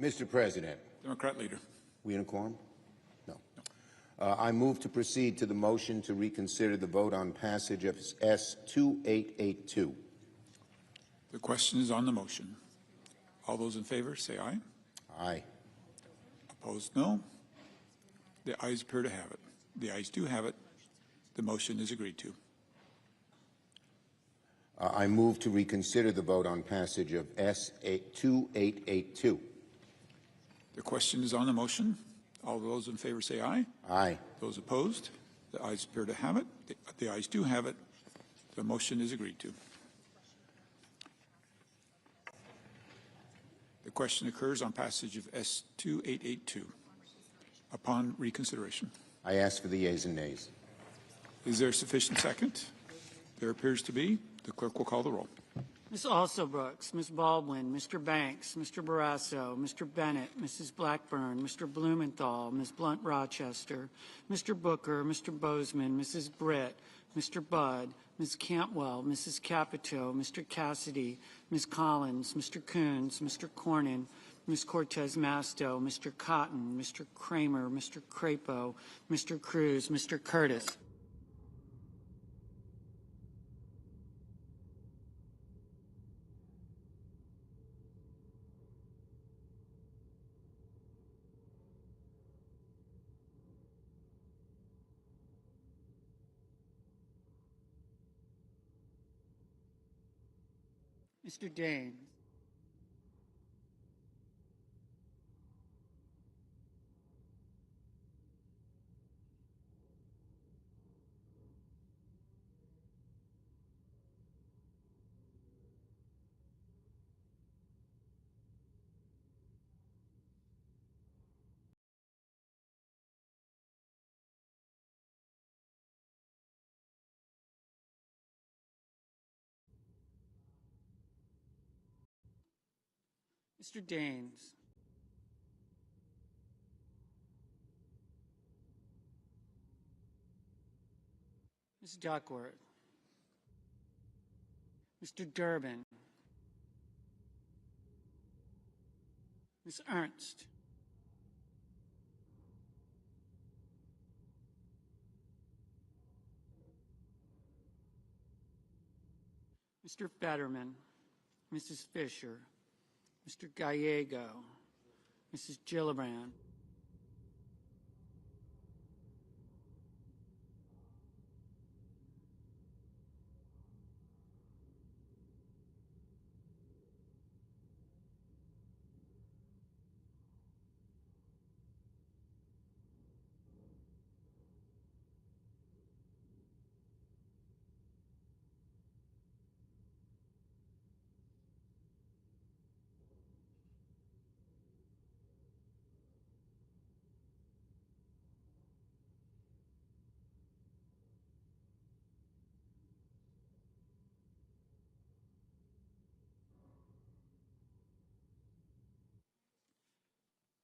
Mr. President. Democrat leader. We in a quorum? No. I move to proceed to the motion to reconsider the vote on passage of S-2882. The question is on the motion. All those in favor say aye. Aye. Opposed, no. The ayes appear to have it. The ayes do have it. The motion is agreed to. I move to reconsider the vote on passage of S-2882. The question is on the motion. All those in favor say aye. Aye. Those opposed? The ayes appear to have it. The ayes do have it. The motion is agreed to. The question occurs on passage of S-2882. Upon reconsideration. I ask for the yeas and nays. Is there sufficient second? There appears to be. The clerk will call the roll. Ms. Alsobrooks, Ms. Baldwin, Mr. Banks, Mr. Barrasso, Mr. Bennett, Mrs. Blackburn, Mr. Blumenthal, Ms. Blunt-Rochester, Mr. Booker, Mr. Bozeman, Mrs. Britt, Mr. Budd, Ms. Cantwell, Mrs. Capito, Mr. Cassidy, Ms. Collins, Mr. Coons, Mr. Cornyn, Ms. Cortez Masto, Mr. Cotton, Mr. Kramer, Mr. Crapo, Mr. Cruz, Mr. Curtis. Mr. Daines. Mr. Daines. Ms. Duckworth. Mr. Durbin. Ms. Ernst. Mr. Fetterman. Mrs. Fisher. Mr. Gallego, Mrs. Gillibrand,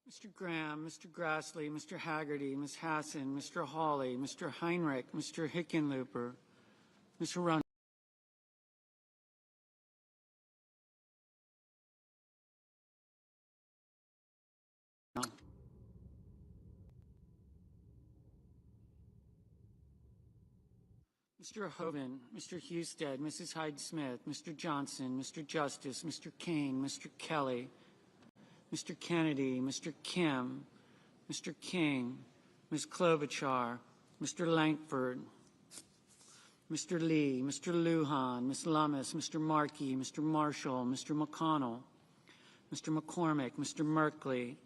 Mr. Graham, Mr. Grassley, Mr. Haggerty, Ms. Hassan, Mr. Hawley, Mr. Heinrich, Mr. Hickenlooper, Mr. Run. Mr. Hoven, Mr. Husted, Mrs. Hyde-Smith, Mr. Johnson, Mr. Justice, Mr. Kane, Mr. Kelly, Mr. Kennedy, Mr. Kim, Mr. King, Ms. Klobuchar, Mr. Lankford, Mr. Lee, Mr. Lujan, Ms. Lummis, Mr. Markey, Mr. Marshall, Mr. McConnell, Mr. McCormick, Mr. Merkley,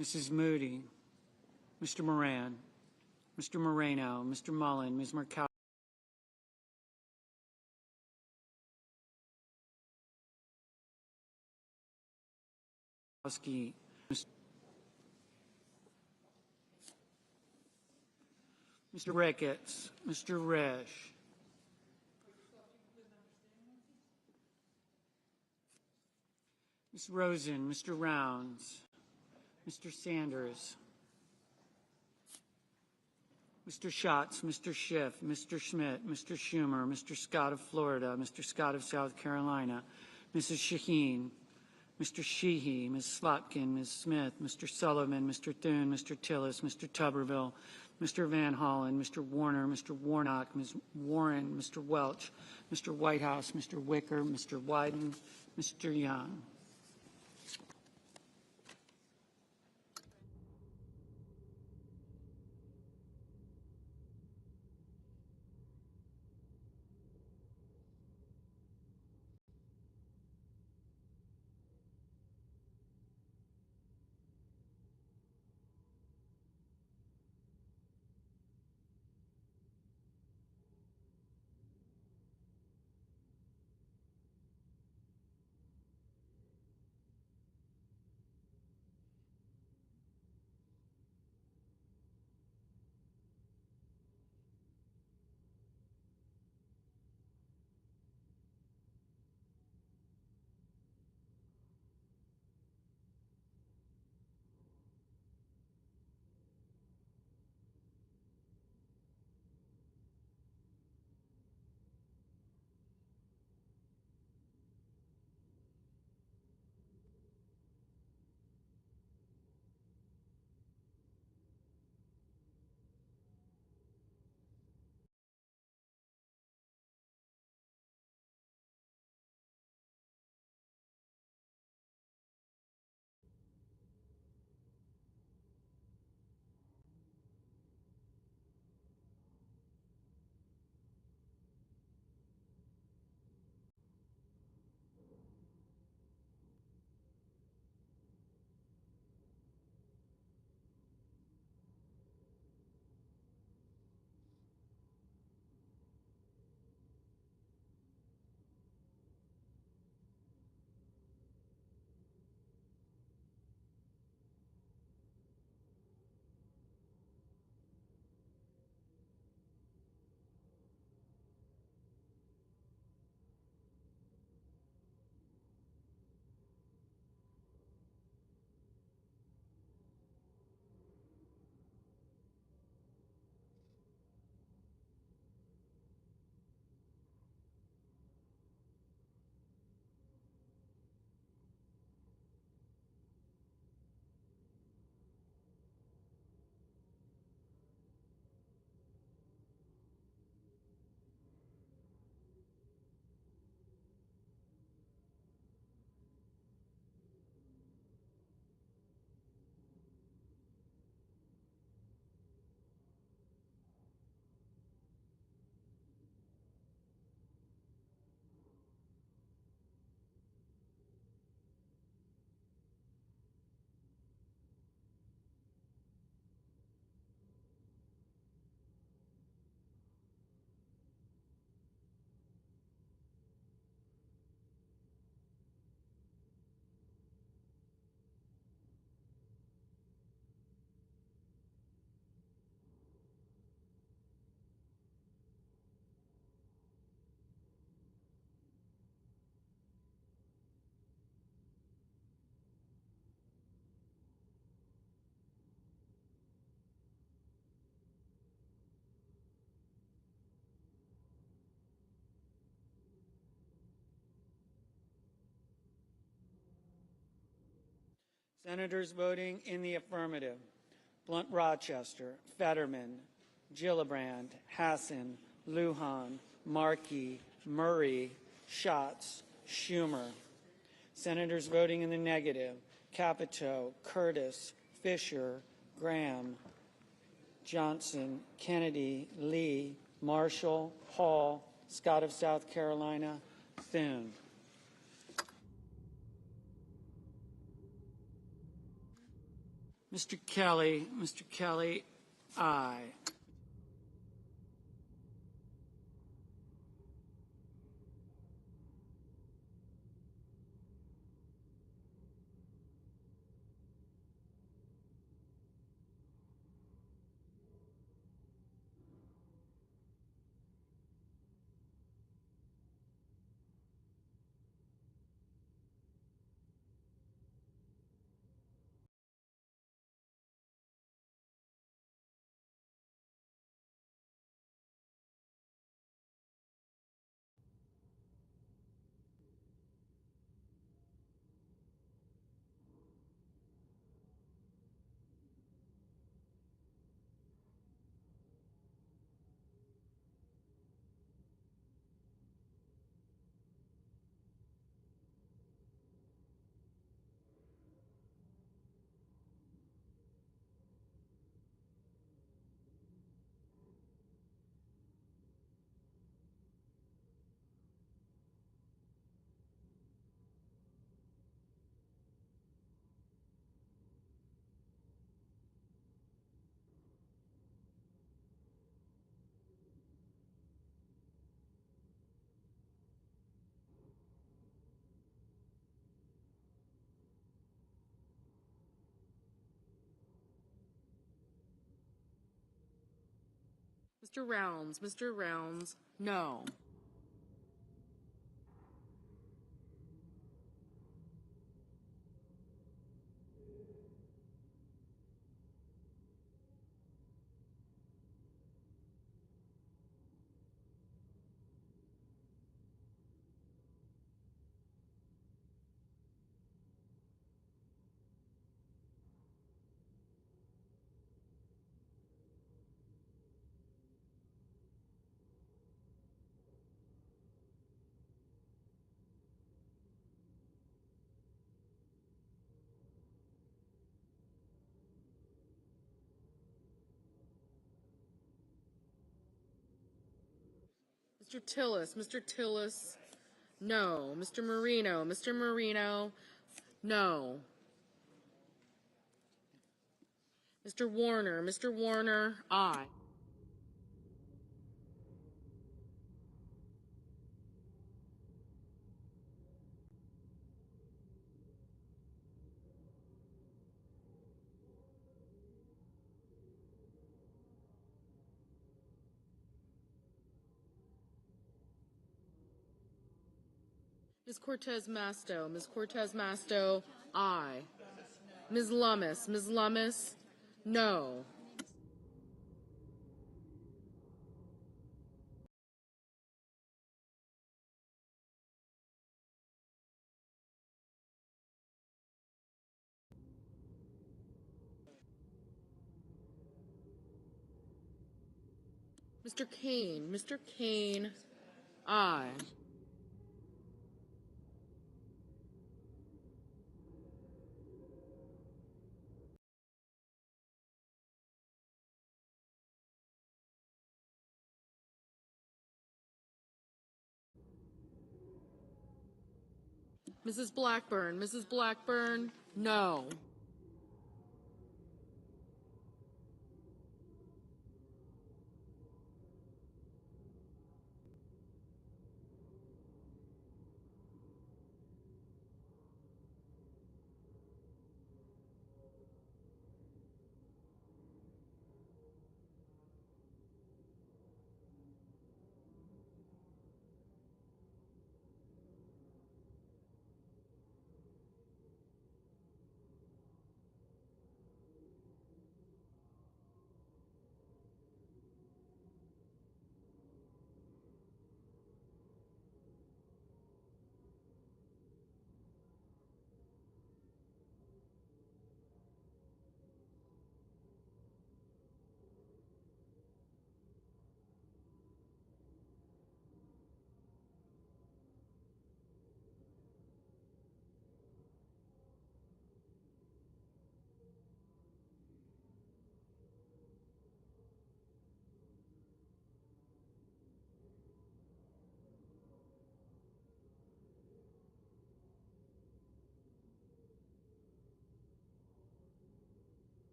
Mrs. Moody, Mr. Moran, Mr. Moreno, Mr. Mullen, Ms. Murkowski, Mr. Ricketts, Mr. Risch, Ms. Rosen, Mr. Rounds, Mr. Sanders, Mr. Schatz, Mr. Schiff, Mr. Schmidt, Mr. Schumer, Mr. Scott of Florida, Mr. Scott of South Carolina, Mrs. Shaheen, Mr. Sheehy, Ms. Slotkin, Ms. Smith, Mr. Sullivan, Mr. Thune, Mr. Tillis, Mr. Tuberville, Mr. Van Hollen, Mr. Warner, Mr. Warnock, Ms. Warren, Mr. Welch, Mr. Whitehouse, Mr. Wicker, Mr. Wyden, Mr. Young. Senators voting in the affirmative: Blunt Rochester, Fetterman, Gillibrand, Hassan, Lujan, Markey, Murray, Schatz, Schumer. Senators voting in the negative: Capito, Curtis, Fisher, Graham, Johnson, Kennedy, Lee, Marshall, Hall, Scott of South Carolina, Thune. Mr. Kelly, aye. Mr. Rounds, no. Mr. Tillis, no. Mr. Marino, no. Mr. Warner, aye. Ms. Cortez Masto, aye. Ms. Lummis, no. Mr. Kane, aye. Mrs. Blackburn, no.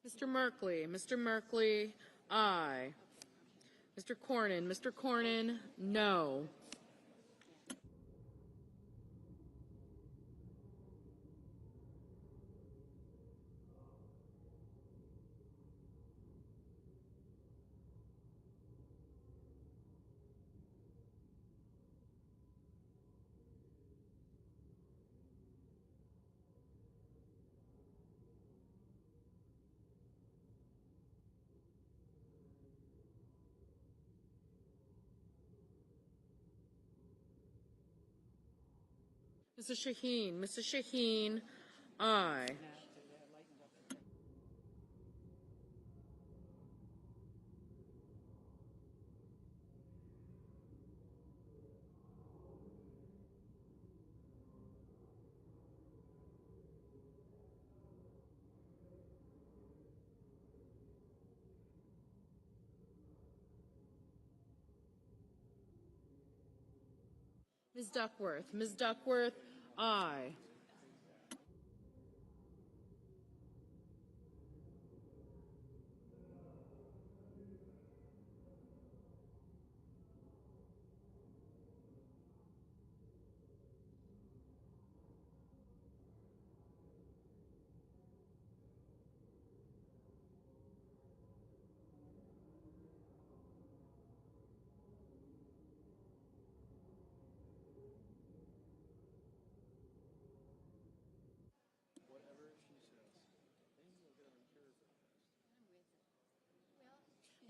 Mr. Merkley, aye. Mr. Cornyn, no. Mrs. Shaheen, aye. Ms. Duckworth, aye.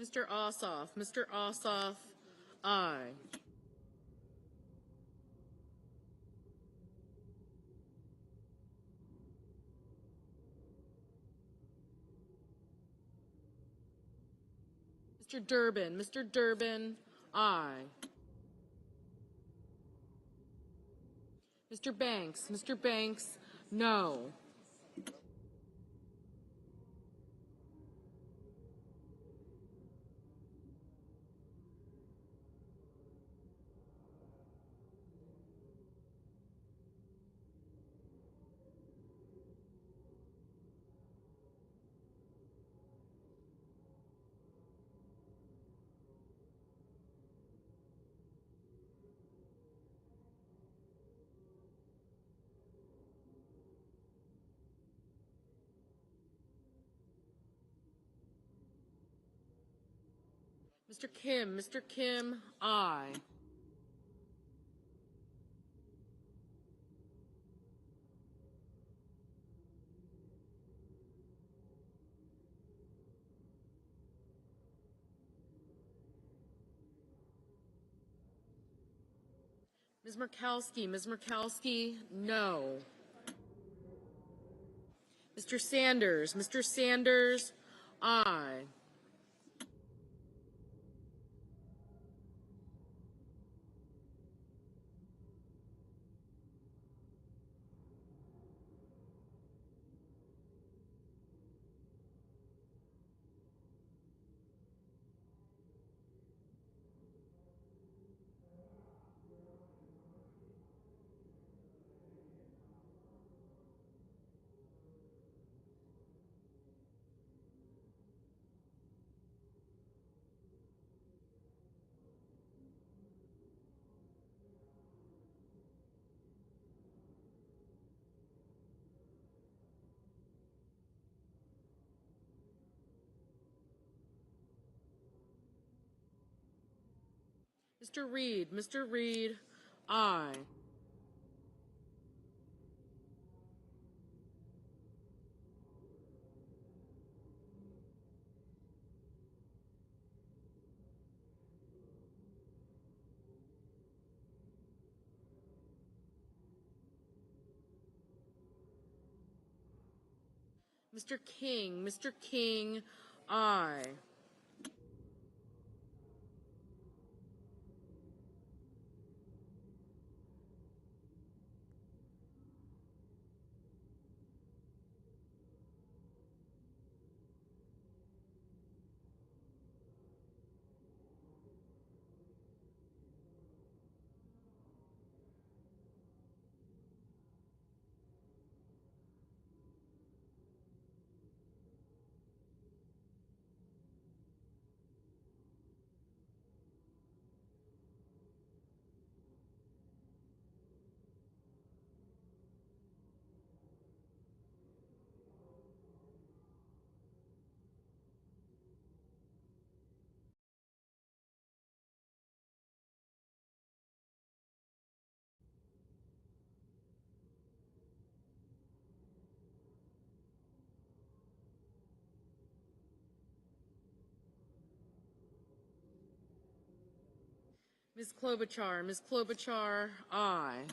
Mr. Ossoff. Mr. Ossoff, aye. Mr. Durbin. Mr. Durbin, aye. Mr. Banks. Mr. Banks, no. Mr. Kim, aye. Ms. Murkowski, no. Mr. Sanders, aye. Mr. Reed, aye. Mr. King, aye. Ms. Klobuchar, aye.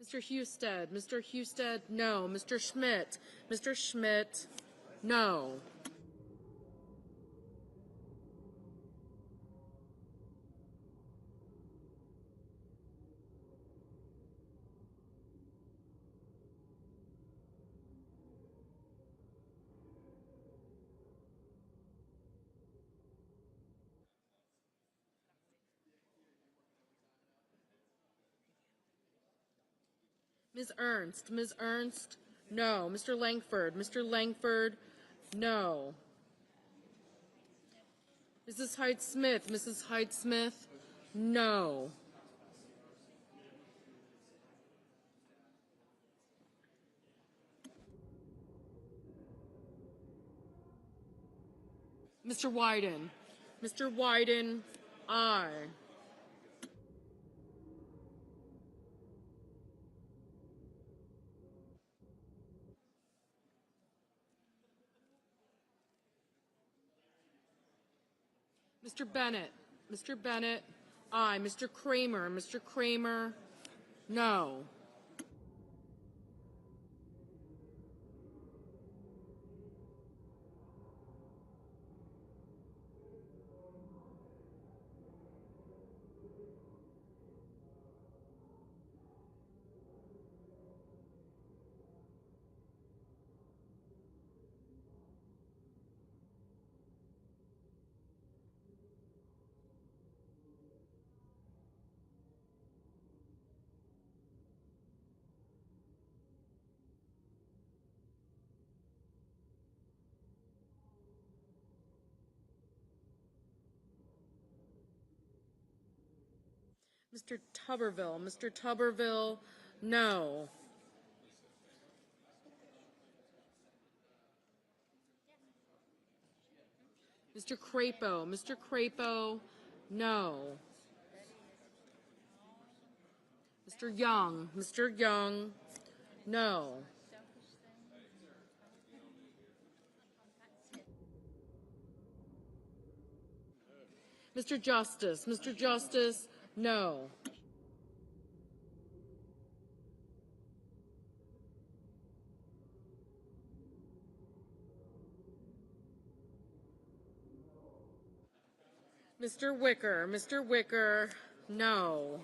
Mr. Husted, no. Mr. Schmidt, no. Ms. Ernst, no. Mr. Langford, no. Mrs. Hyde-Smith, no. Mr. Wyden. Mr. Wyden, aye. Mr. Bennett. Mr. Bennett, aye. Mr. Kramer. Mr. Kramer, no. Mr. Tuberville. Mr. Tuberville, no. Mr. Crapo. Mr. Crapo, no. Mr. Young. Mr. Young, no. Mr. Justice. Mr. Justice, no. Mr. Wicker. Mr. Wicker, no.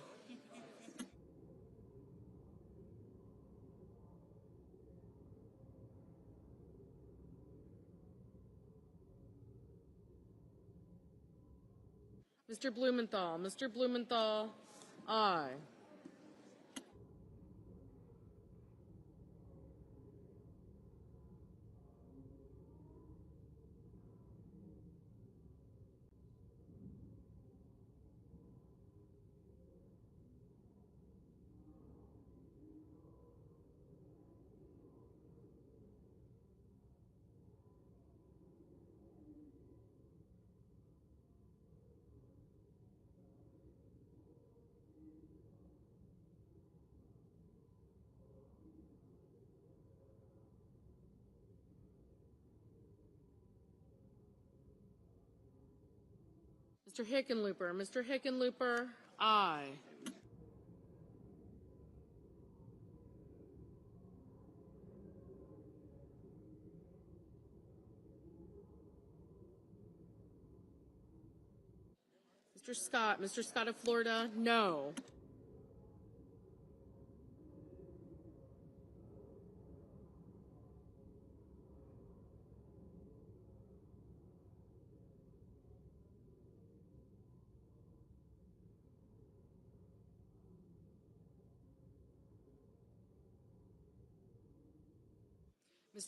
Mr. Blumenthal. Mr. Blumenthal, aye. Mr. Hickenlooper. Mr. Hickenlooper, aye. Mr. Scott. Mr. Scott of Florida, no.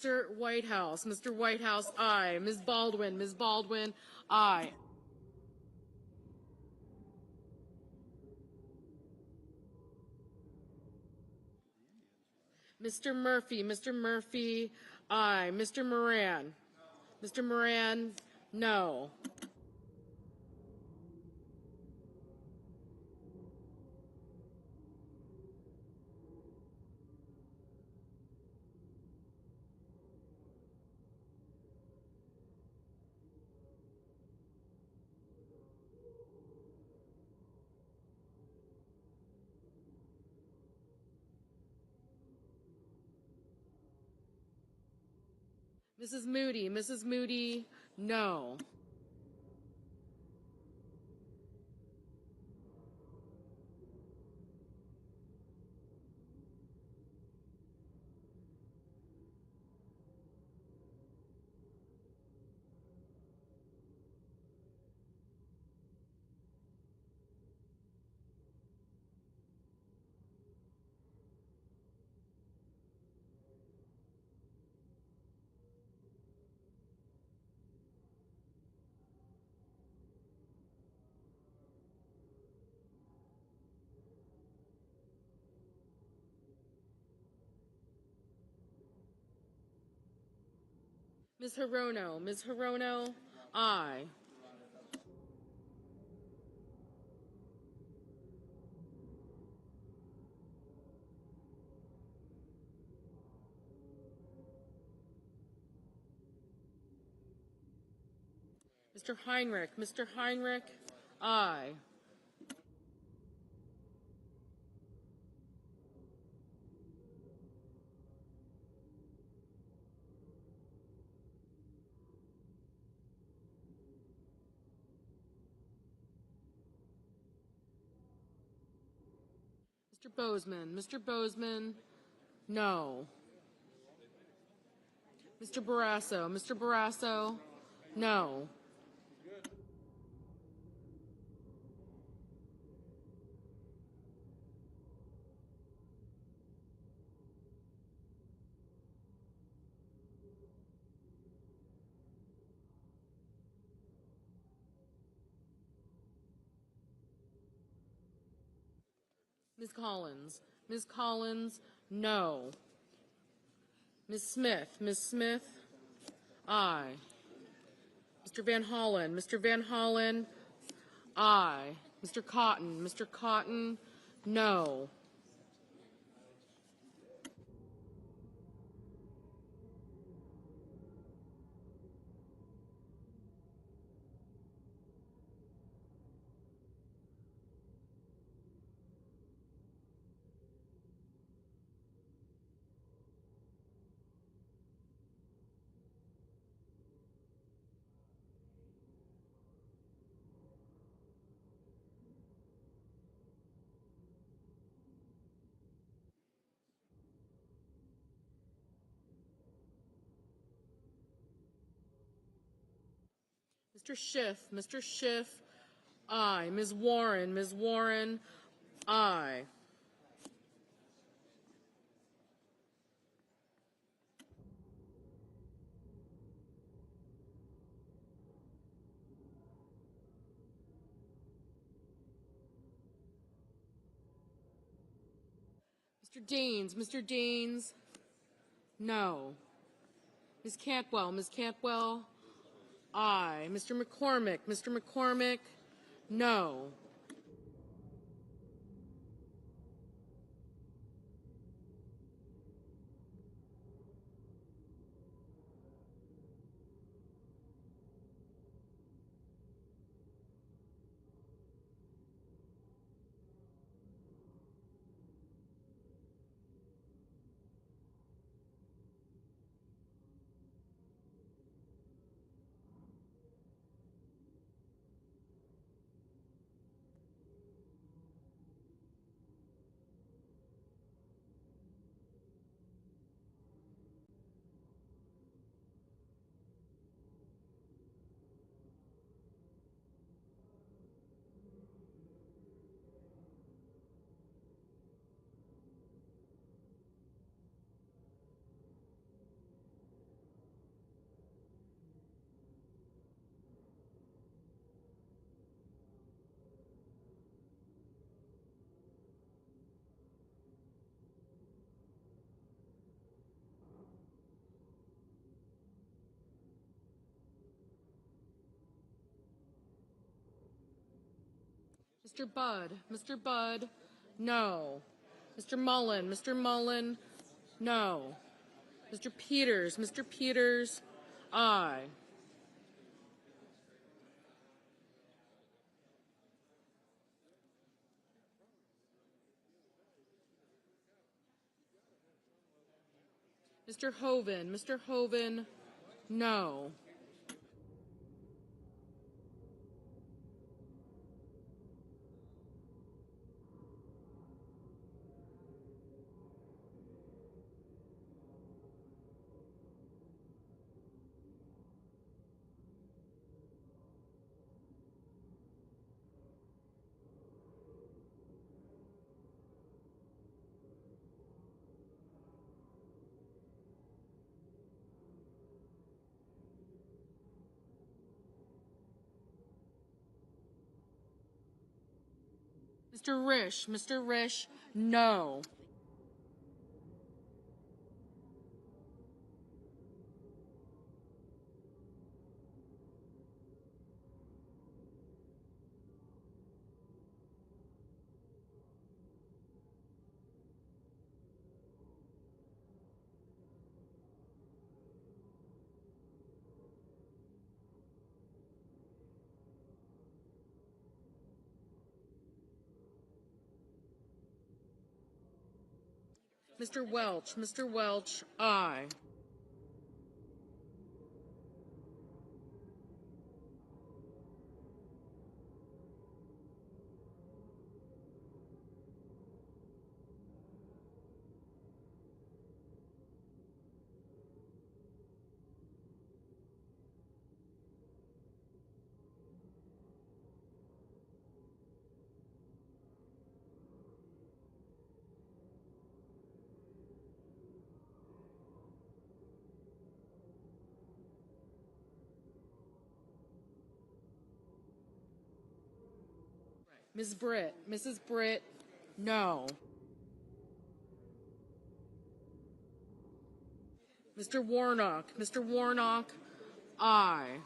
Mr. Whitehouse. Mr. Whitehouse, aye. Ms. Baldwin. Ms. Baldwin, aye. Mr. Murphy. Mr. Murphy, aye. Mr. Moran. Mr. Moran, no. Mrs. Moody. Mrs. Moody, no. Ms. Hirono. Ms. Hirono, Aye. Mr. Heinrich. Mr. Heinrich. Aye. Mr. Bozeman. Mr. Bozeman. No. Mr. Barrasso. Mr. Barrasso. No. Ms. Collins. Ms. Collins. No. Ms. Smith. Ms. Smith. Aye. Mr. Van Hollen. Mr. Van Hollen. Aye. Mr. Cotton. Mr. Cotton. No. Mr. Schiff. Mr. Schiff. Aye. Ms. Warren. Ms. Warren. Aye. Mr. Deans. Mr. Deans. No. Ms. Cantwell. Ms. Cantwell. Aye. Mr. McCormick. Mr. McCormick. No. Mr. Budd. Mr. Budd. No. Mr. Mullen. Mr. Mullen. No. Mr. Peters. Mr. Peters. Aye. Mr. Hoven. Mr. Hoven. No. Mr. Risch. Mr. Risch. No. Mr. Welch. Mr. Welch, aye. Ms. Britt. Mrs. Britt, no. Mr. Warnock. Mr. Warnock, aye.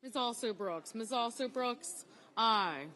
Ms. Also Brooks. Ms. Also Brooks, aye.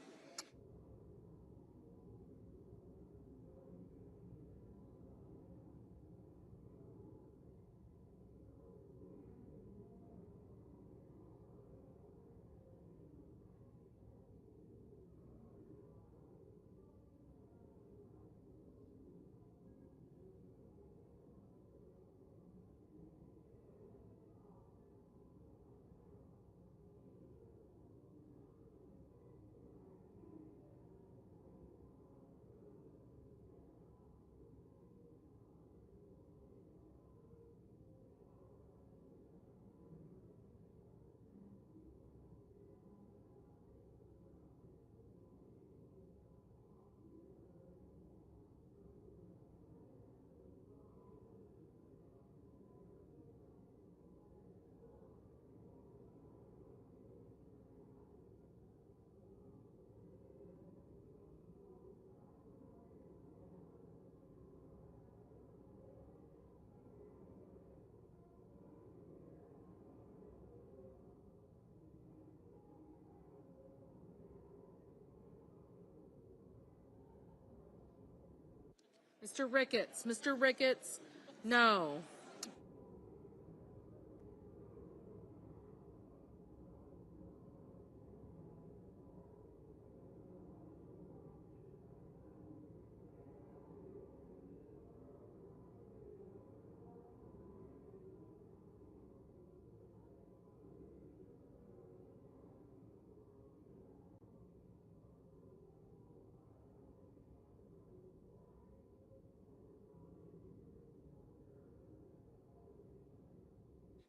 Mr. Ricketts. Mr. Ricketts, no.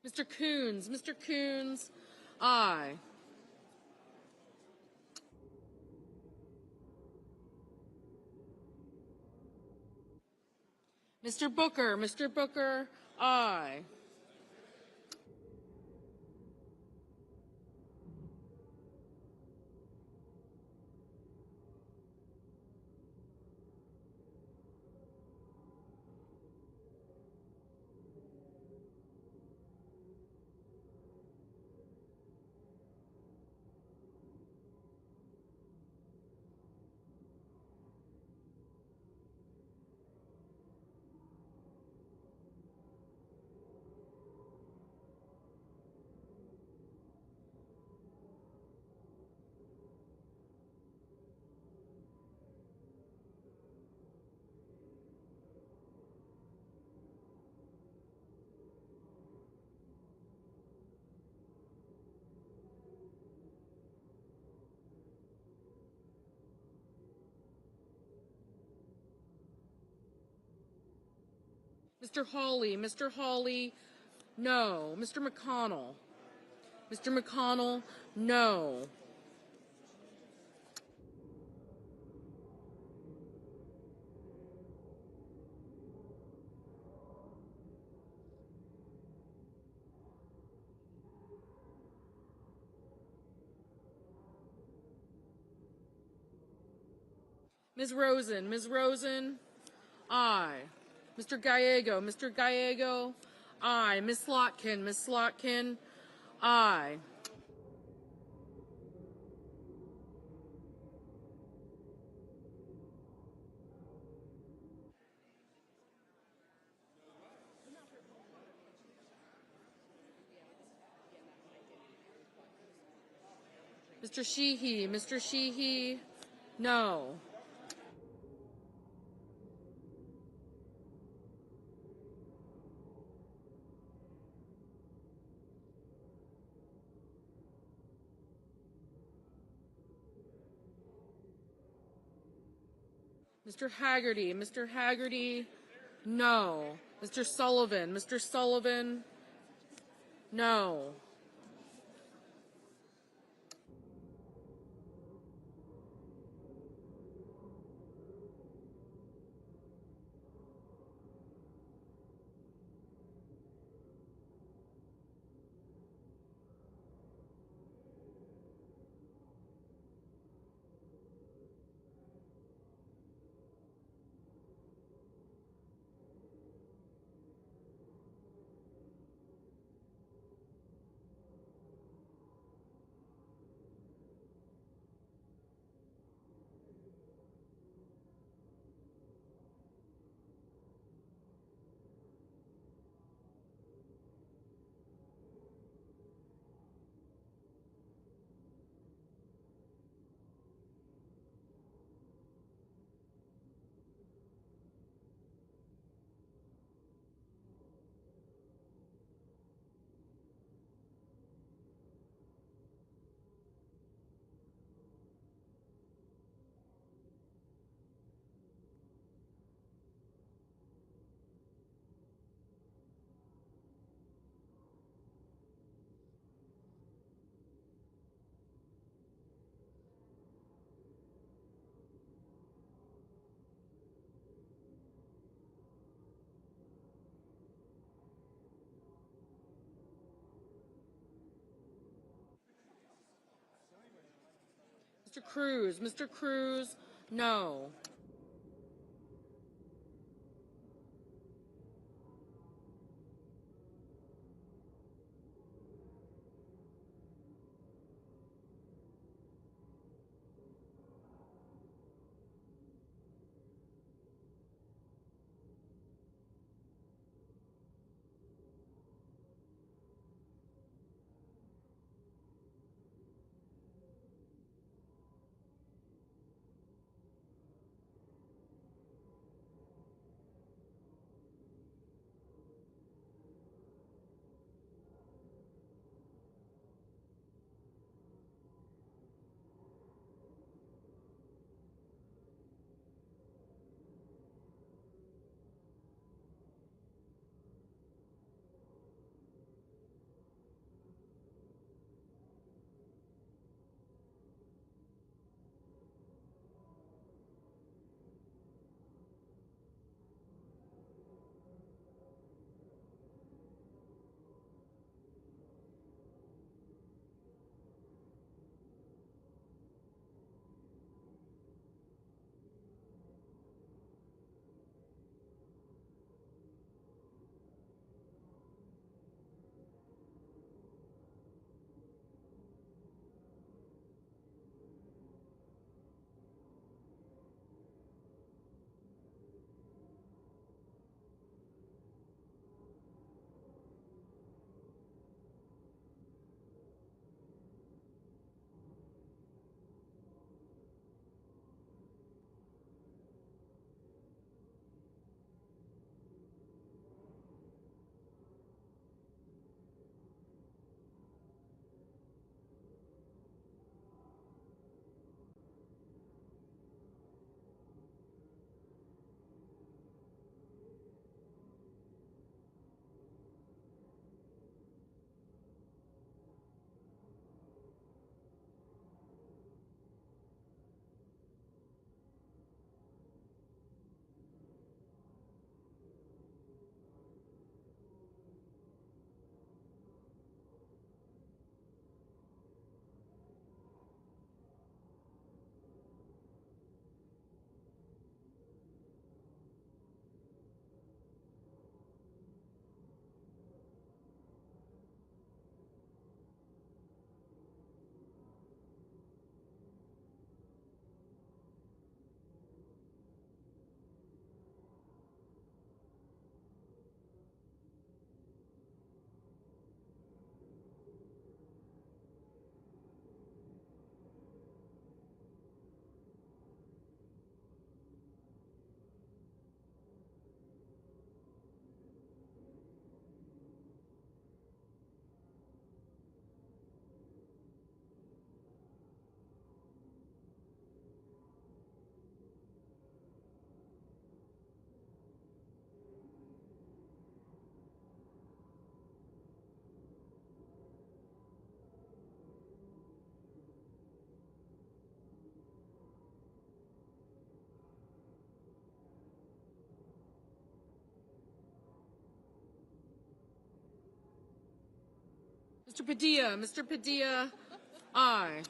Mr. Coons. Mr. Coons, aye. Mr. Booker. Mr. Booker, aye. Mr. Hawley. Mr. Hawley, no. Mr. McConnell. Mr. McConnell, no. Ms. Rosen? Ms. Rosen? Aye. Mr. Gallego? Mr. Gallego? Aye. Ms. Slotkin? Ms. Slotkin? Aye. Mr. Sheehy? Mr. Sheehy? No. Mr. Haggerty? Mr. Haggerty? No. Mr. Sullivan? Mr. Sullivan? No. Mr. Cruz? Mr. Cruz? No. Mr. Padilla. Mr. Padilla, aye.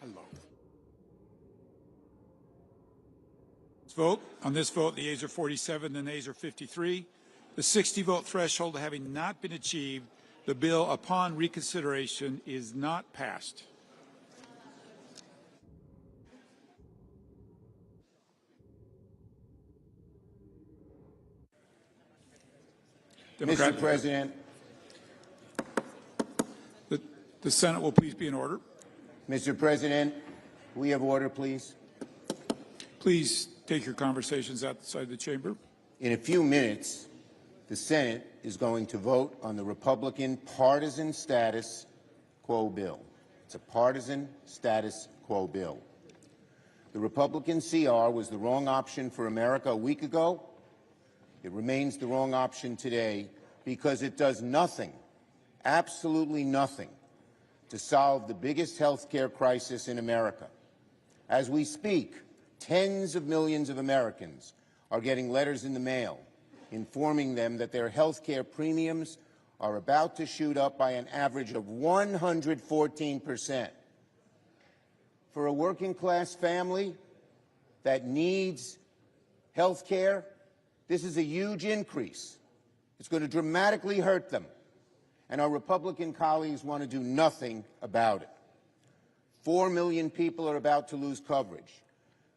Hello. Let's vote. On this vote, the ayes are 47, the nays are 53. The 60-vote threshold having not been achieved, The bill upon reconsideration is not passed. Mr. President, The Senate will please be in order. Mr. President, we have order, please. Please take your conversations outside the chamber. In a few minutes, the Senate is going to vote on the Republican partisan status quo bill. It's a partisan status quo bill. The Republican CR was the wrong option for America a week ago. It remains the wrong option today because it does nothing, absolutely nothing, to solve the biggest health care crisis in America. As we speak, tens of millions of Americans are getting letters in the mail informing them that their health care premiums are about to shoot up by an average of 114%. For a working-class family that needs health care, this is a huge increase. It's going to dramatically hurt them. And our Republican colleagues want to do nothing about it. 4 million people are about to lose coverage.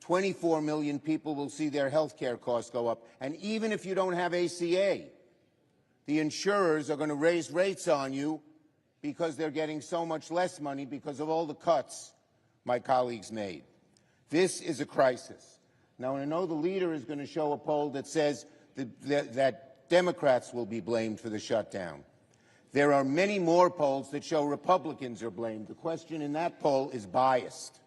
24 million people will see their health care costs go up. And even if you don't have ACA, the insurers are going to raise rates on you because they're getting so much less money because of all the cuts my colleagues made. This is a crisis. Now, I know the leader is going to show a poll that says that Democrats will be blamed for the shutdown. There are many more polls that show Republicans are blamed. The question in that poll is biased.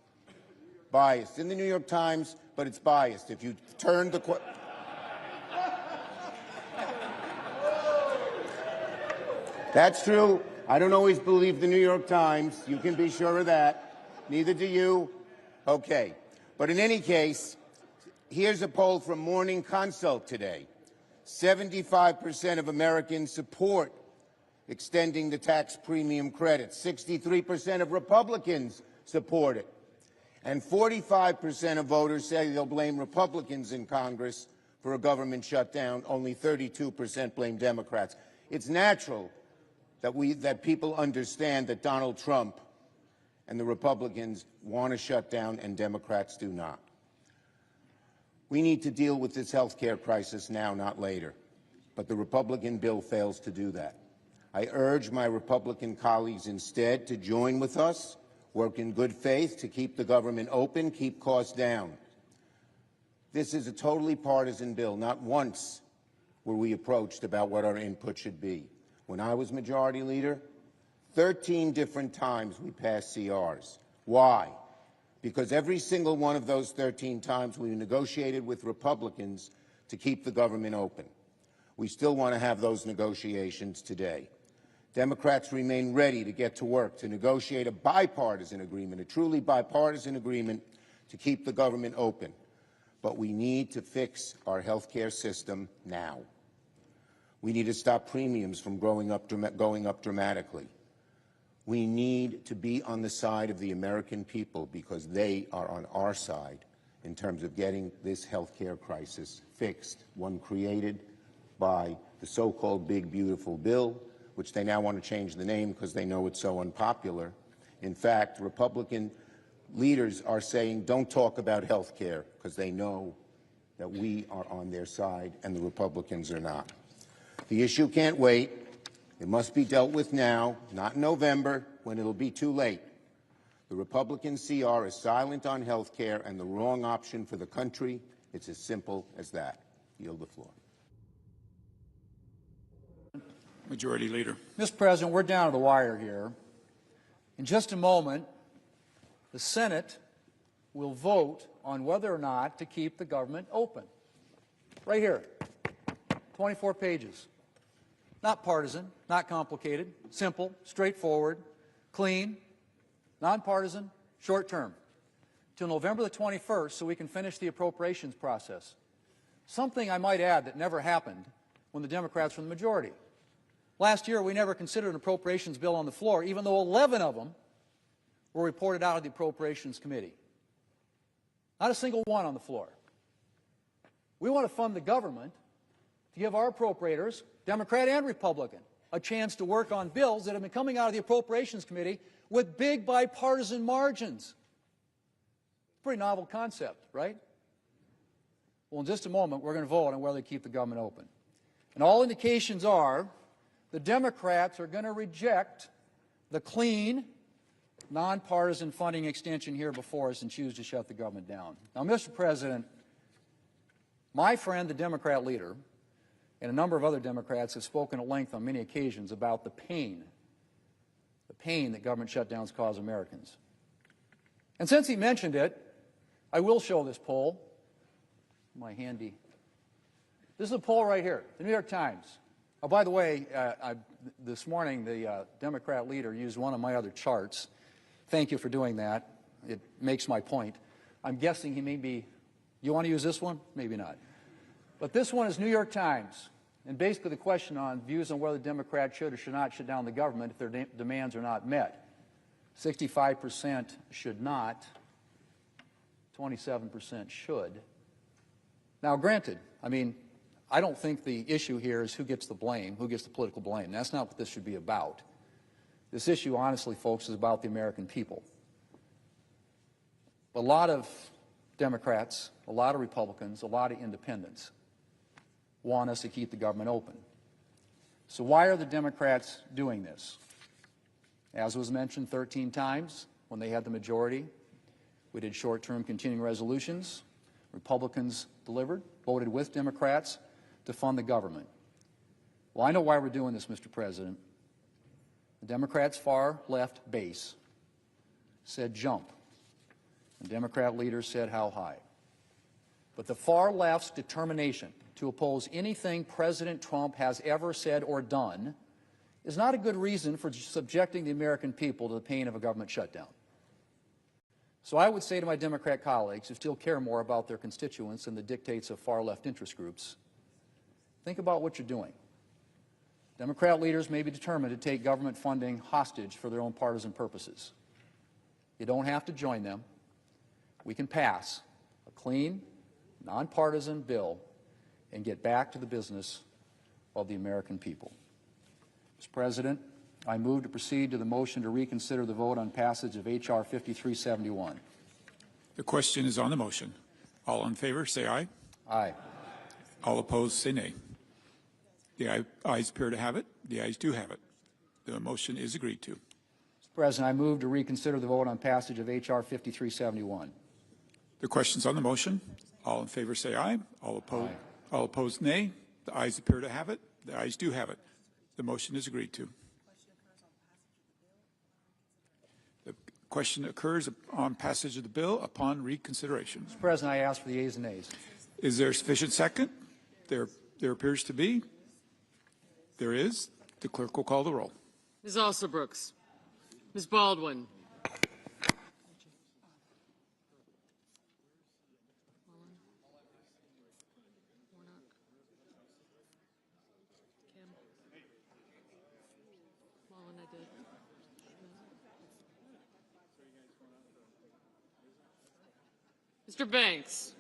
Biased. In the New York Times, but it's biased. If you turn the... That's true. I don't always believe the New York Times. You can be sure of that. Neither do you. Okay. But in any case, here's a poll from Morning Consult today. 75% of Americans support extending the tax premium credit. 63% of Republicans support it. And 45% of voters say they'll blame Republicans in Congress for a government shutdown. Only 32% blame Democrats. It's natural that people understand that Donald Trump and the Republicans want to shut down and Democrats do not. We need to deal with this health care crisis now, not later. But the Republican bill fails to do that. I urge my Republican colleagues instead to join with us, work in good faith to keep the government open, keep costs down. This is a totally partisan bill. Not once were we approached about what our input should be. When I was Majority Leader, 13 different times we passed CRs. Why? Because every single one of those 13 times we negotiated with Republicans to keep the government open. We still want to have those negotiations today. Democrats remain ready to get to work to negotiate a bipartisan agreement, a truly bipartisan agreement to keep the government open. But we need to fix our health care system now. We need to stop premiums from going up dramatically. We need to be on the side of the American people because they are on our side in terms of getting this health care crisis fixed, one created by the so-called big, beautiful bill, which they now want to change the name because they know it's so unpopular. In fact, Republican leaders are saying, don't talk about health care because they know that we are on their side and the Republicans are not. The issue can't wait. It must be dealt with now, not in November, when it'll be too late. The Republican CR is silent on health care and the wrong option for the country. It's as simple as that. Yield the floor. Majority Leader. Mr. President, we're down to the wire here. In just a moment, the Senate will vote on whether or not to keep the government open. Right here, 24 pages. Not partisan, not complicated, simple, straightforward, clean, nonpartisan, short term, till November the 21st so we can finish the appropriations process. Something I might add that never happened when the Democrats were in the majority. Last year, we never considered an appropriations bill on the floor, even though 11 of them were reported out of the Appropriations Committee. Not a single one on the floor. We want to fund the government to give our appropriators, Democrat and Republican, a chance to work on bills that have been coming out of the Appropriations Committee with big bipartisan margins. Pretty novel concept, right? Well, in just a moment, we're going to vote on whether to keep the government open. And all indications are the Democrats are going to reject the clean, nonpartisan funding extension here before us and choose to shut the government down. Now, Mr. President, my friend, the Democrat leader, and a number of other Democrats have spoken at length on many occasions about the pain that government shutdowns cause Americans. And since he mentioned it, I will show this poll. My handy. This is a poll right here, the New York Times. Oh, by the way, this morning the Democrat leader used one of my other charts. Thank you for doing that. It makes my point. I'm guessing he may be, you want to use this one? Maybe not. But this one is New York Times. And basically the question on views on whether Democrats should or should not shut down the government if their demands are not met. 65% should not, 27% should. Now, granted, I mean, I don't think the issue here is who gets the blame, who gets the political blame. That's not what this should be about. This issue, honestly, folks, is about the American people. A lot of Democrats, a lot of Republicans, a lot of independents want us to keep the government open. So why are the Democrats doing this? As was mentioned 13 times when they had the majority, we did short-term continuing resolutions. Republicans delivered, voted with Democrats to fund the government. Well, I know why we're doing this, Mr. President. The Democrats' far-left base said jump. And Democrat leaders said how high. But the far-left's determination to oppose anything President Trump has ever said or done is not a good reason for subjecting the American people to the pain of a government shutdown. So I would say to my Democrat colleagues who still care more about their constituents than the dictates of far-left interest groups, think about what you're doing. Democrat leaders may be determined to take government funding hostage for their own partisan purposes. You don't have to join them. We can pass a clean, nonpartisan bill and get back to the business of the American people. Mr. President, I move to proceed to the motion to reconsider the vote on passage of H.R. 5371. The question is on the motion. All in favor, say aye. Aye. All opposed, say nay. The ayes appear to have it. The ayes do have it. The motion is agreed to. Mr. President, I move to reconsider the vote on passage of H.R. 5371. The question's on the motion. All in favor, say aye. All opposed, nay. The ayes appear to have it. The ayes do have it. The motion is agreed to. The question occurs on passage of the bill upon reconsideration. Mr. President, I ask for the ayes and nays. Is there sufficient second? There appears to be. There is. The clerk will call the roll. Ms. Alsobrooks. Ms. Baldwin. Mr. Banks.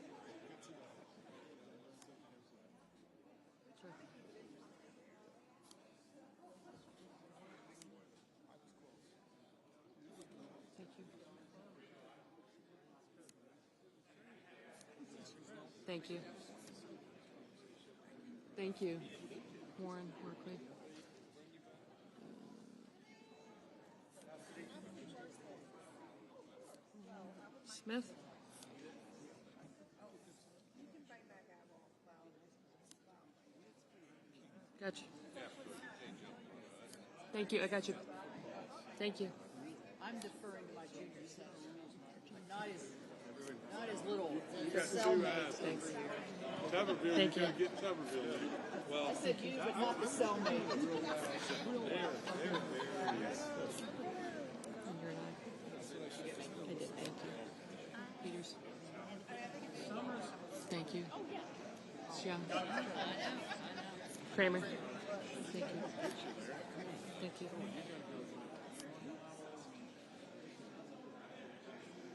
Thank you. Thank you. Warren, Markley. Smith. Got you. Thank you. I got you. Thank you. I'm deferring to my junior self. Not as little. The cellmate. Thanks. Tuberville, Thank you you. gotta get Tuberville. Well, I said you, but not the cellmate. And you're an aye. I did. Thank you. Peters. Thank you. Young. Kramer. Thank you. Thank you.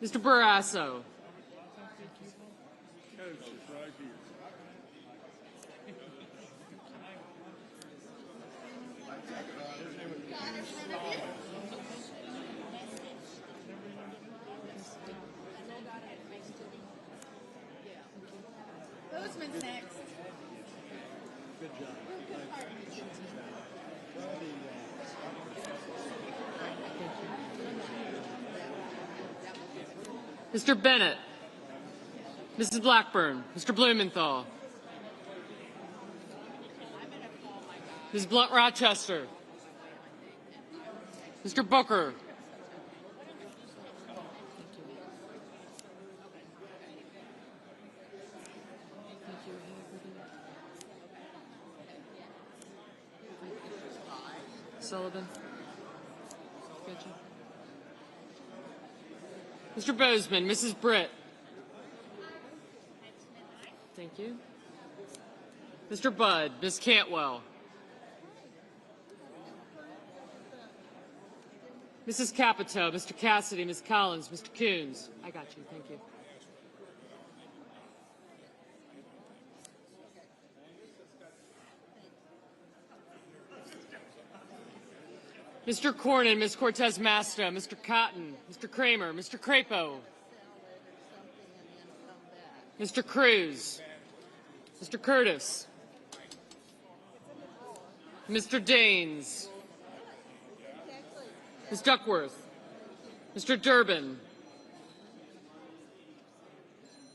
Mr. Barrasso. Coach is right here. Bozeman's next. Mr. Bennett, Mrs. Blackburn, Mr. Blumenthal, Ms. Blunt Rochester, Mr. Booker, Sullivan, Mr. Bozeman, Mrs. Britt. Thank you. Mr. Budd, Ms. Cantwell. Mrs. Capito, Mr. Cassidy, Ms. Collins, Mr. Coons. I got you. Thank you. Mr. Cornyn, Ms. Cortez Masto, Mr. Cotton, Mr. Kramer, Mr. Crapo, Mr. Cruz, Mr. Curtis, Mr. Daines, Ms. Duckworth, Mr. Durbin,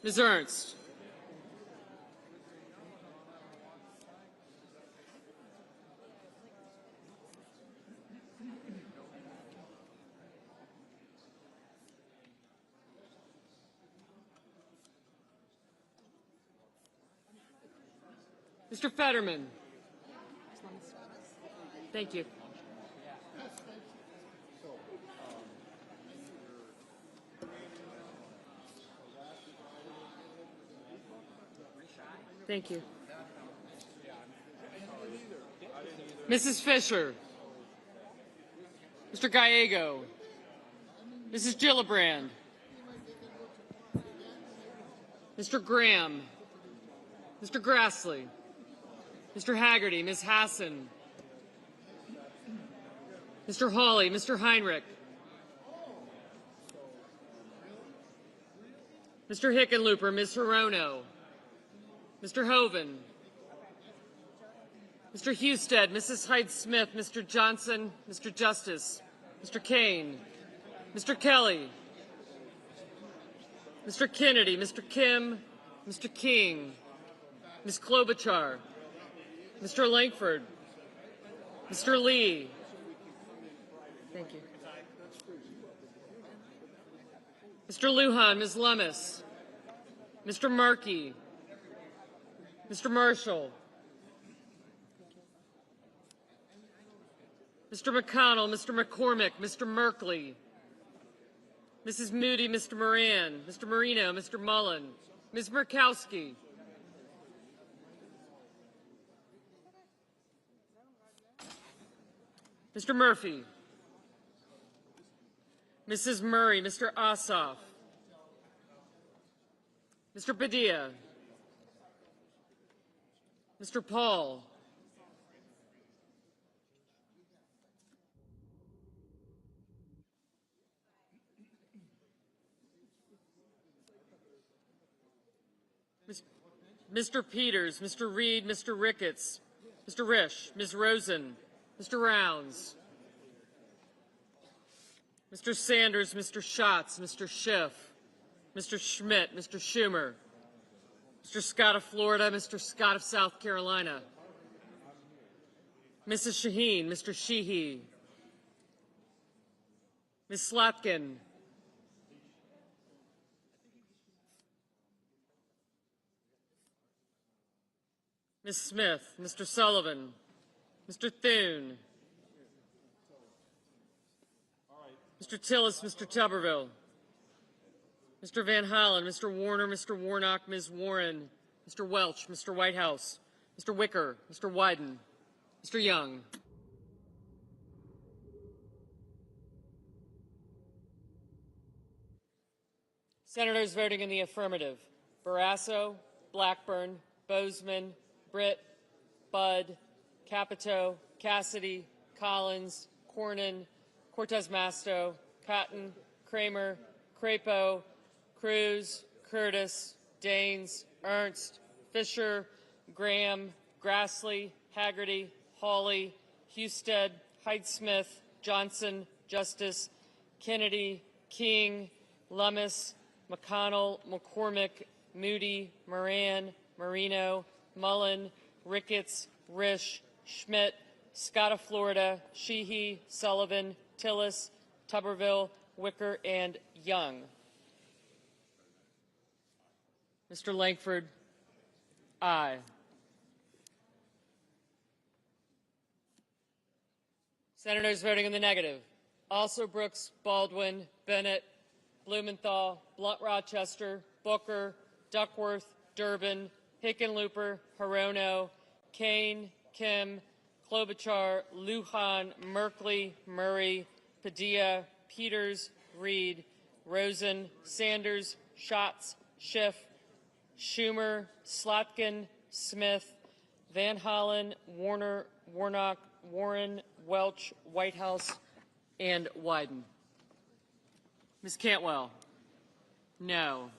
Ms. Ernst, Mr. Fetterman. Thank you. Thank you. Mrs. Fisher. Mr. Gallego. Mrs. Gillibrand. Mr. Graham. Mr. Grassley. Mr. Haggerty, Ms. Hassan. Mr. Hawley, Mr. Heinrich. Mr. Hickenlooper, Ms. Hirono. Mr. Hoven. Mr. Husted, Mrs. Hyde-Smith, Mr. Johnson, Mr. Justice, Mr. Kane, Mr. Kelly, Mr. Kennedy, Mr. Kim, Mr. King, Ms. Klobuchar, Mr. Langford, Mr. Lee. Thank you. Mr. Lujan, Ms. Lummis, Mr. Markey, Mr. Marshall, Mr. McConnell, Mr. McCormick, Mr. Merkley, Mrs. Moody, Mr. Moran, Mr. Marino, Mr. Mullen, Ms. Murkowski, Mr. Murphy, Mrs. Murray, Mr. Ossoff, Mr. Padilla, Mr. Paul, Mr. Peters, Mr. Reed, Mr. Ricketts, Mr. Risch, Ms. Rosen, Mr. Rounds, Mr. Sanders, Mr. Schatz, Mr. Schiff, Mr. Schmidt, Mr. Schumer, Mr. Scott of Florida, Mr. Scott of South Carolina, Mrs. Shaheen, Mr. Sheehy, Ms. Slotkin, Ms. Smith, Mr. Sullivan, Mr. Thune, Mr. Tillis, Mr. Tuberville, Mr. Van Hollen, Mr. Warner, Mr. Warnock, Ms. Warren, Mr. Welch, Mr. Whitehouse, Mr. Wicker, Mr. Wyden, Mr. Young. Senators voting in the affirmative: Barrasso, Blackburn, Bozeman, Britt, Budd, Capito, Cassidy, Collins, Cornyn, Cortez Masto, Cotton, Kramer, Crapo, Cruz, Curtis, Daines, Ernst, Fisher, Graham, Grassley, Haggerty, Hawley, Husted, Hyde-Smith, Johnson, Justice, Kennedy, King, Lummis, McConnell, McCormick, Moody, Moran, Marino, Mullen, Ricketts, Risch, Schmidt, Scott of Florida, Sheehy, Sullivan, Tillis, Tuberville, Wicker, and Young. Mr. Langford, aye. Senators voting in the negative: also Brooks, Baldwin, Bennett, Blumenthal, Blunt Rochester, Booker, Duckworth, Durbin, Hickenlooper, Hirono, Kane, Kim, Klobuchar, Lujan, Merkley, Murray, Padilla, Peters, Reed, Rosen, Sanders, Schatz, Schiff, Schumer, Slotkin, Smith, Van Hollen, Warner, Warnock, Warren, Welch, Whitehouse, and Wyden. Ms. Cantwell, no.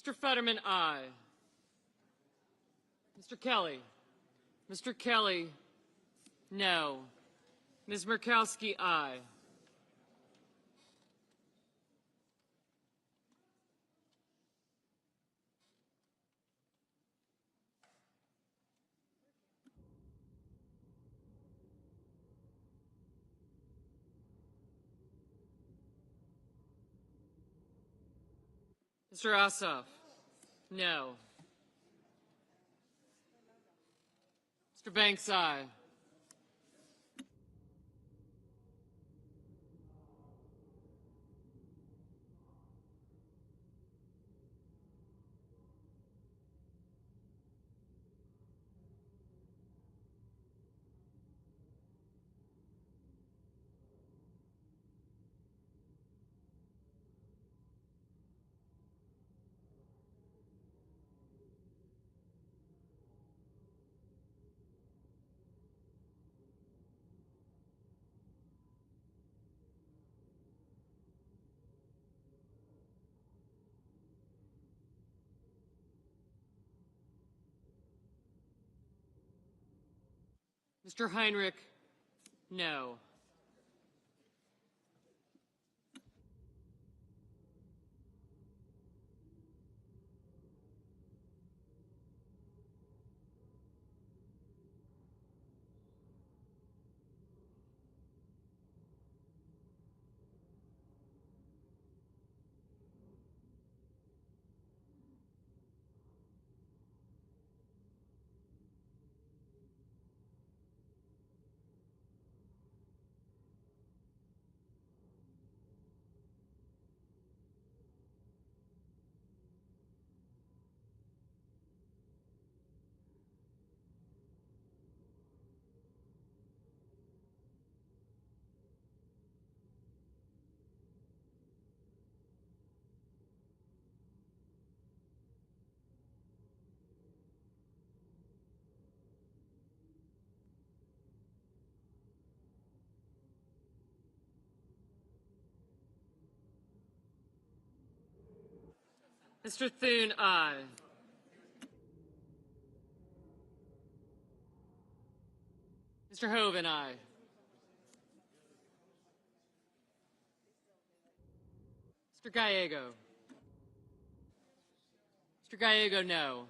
Mr. Fetterman, aye. Mr. Kelly. Mr. Kelly, no. Ms. Murkowski, aye. Mr. Ossoff, no. Mr. Banks, aye. Mr. Heinrich, no. Mr. Thune, aye. Mr. Hoven, aye. Mr. Gallego. Mr. Gallego, no.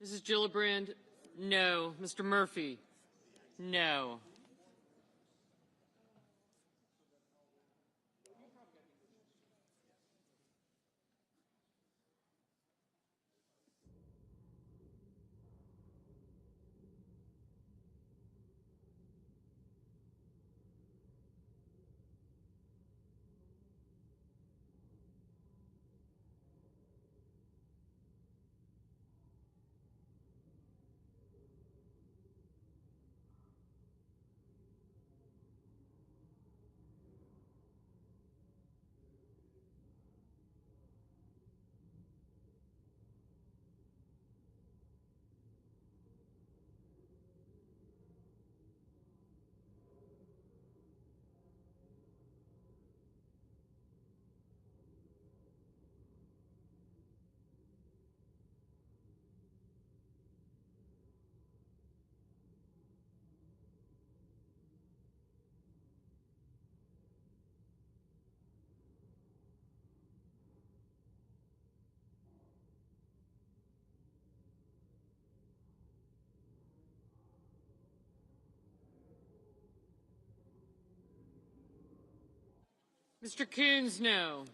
Mrs. Gillibrand, no. Mr. Murphy, no. Mr. Coons, no.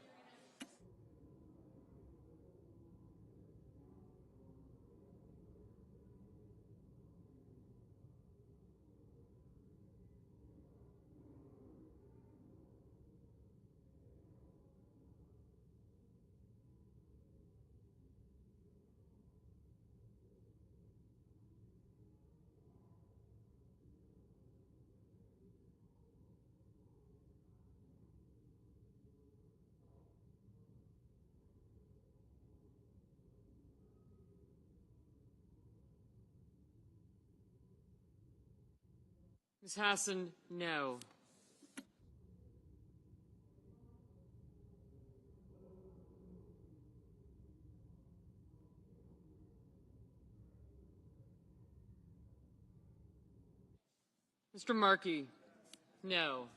Ms. Hassan, no. Mr. Markey, no.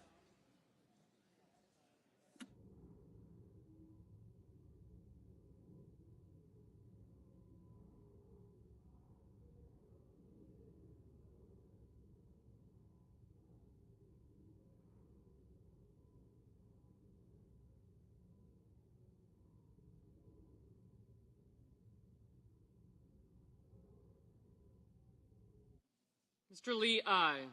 Mr. Lee, aye.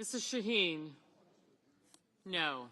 Mrs. Shaheen, no.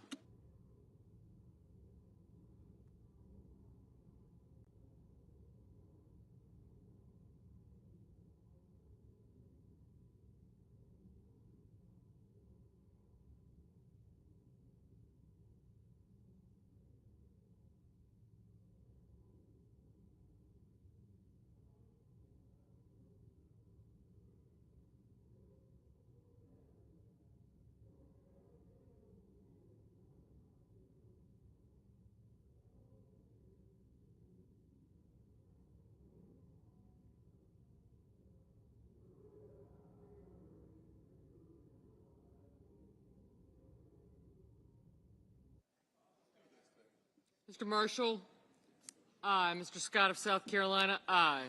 Mr. Marshall, aye. Mr. Scott of South Carolina, aye.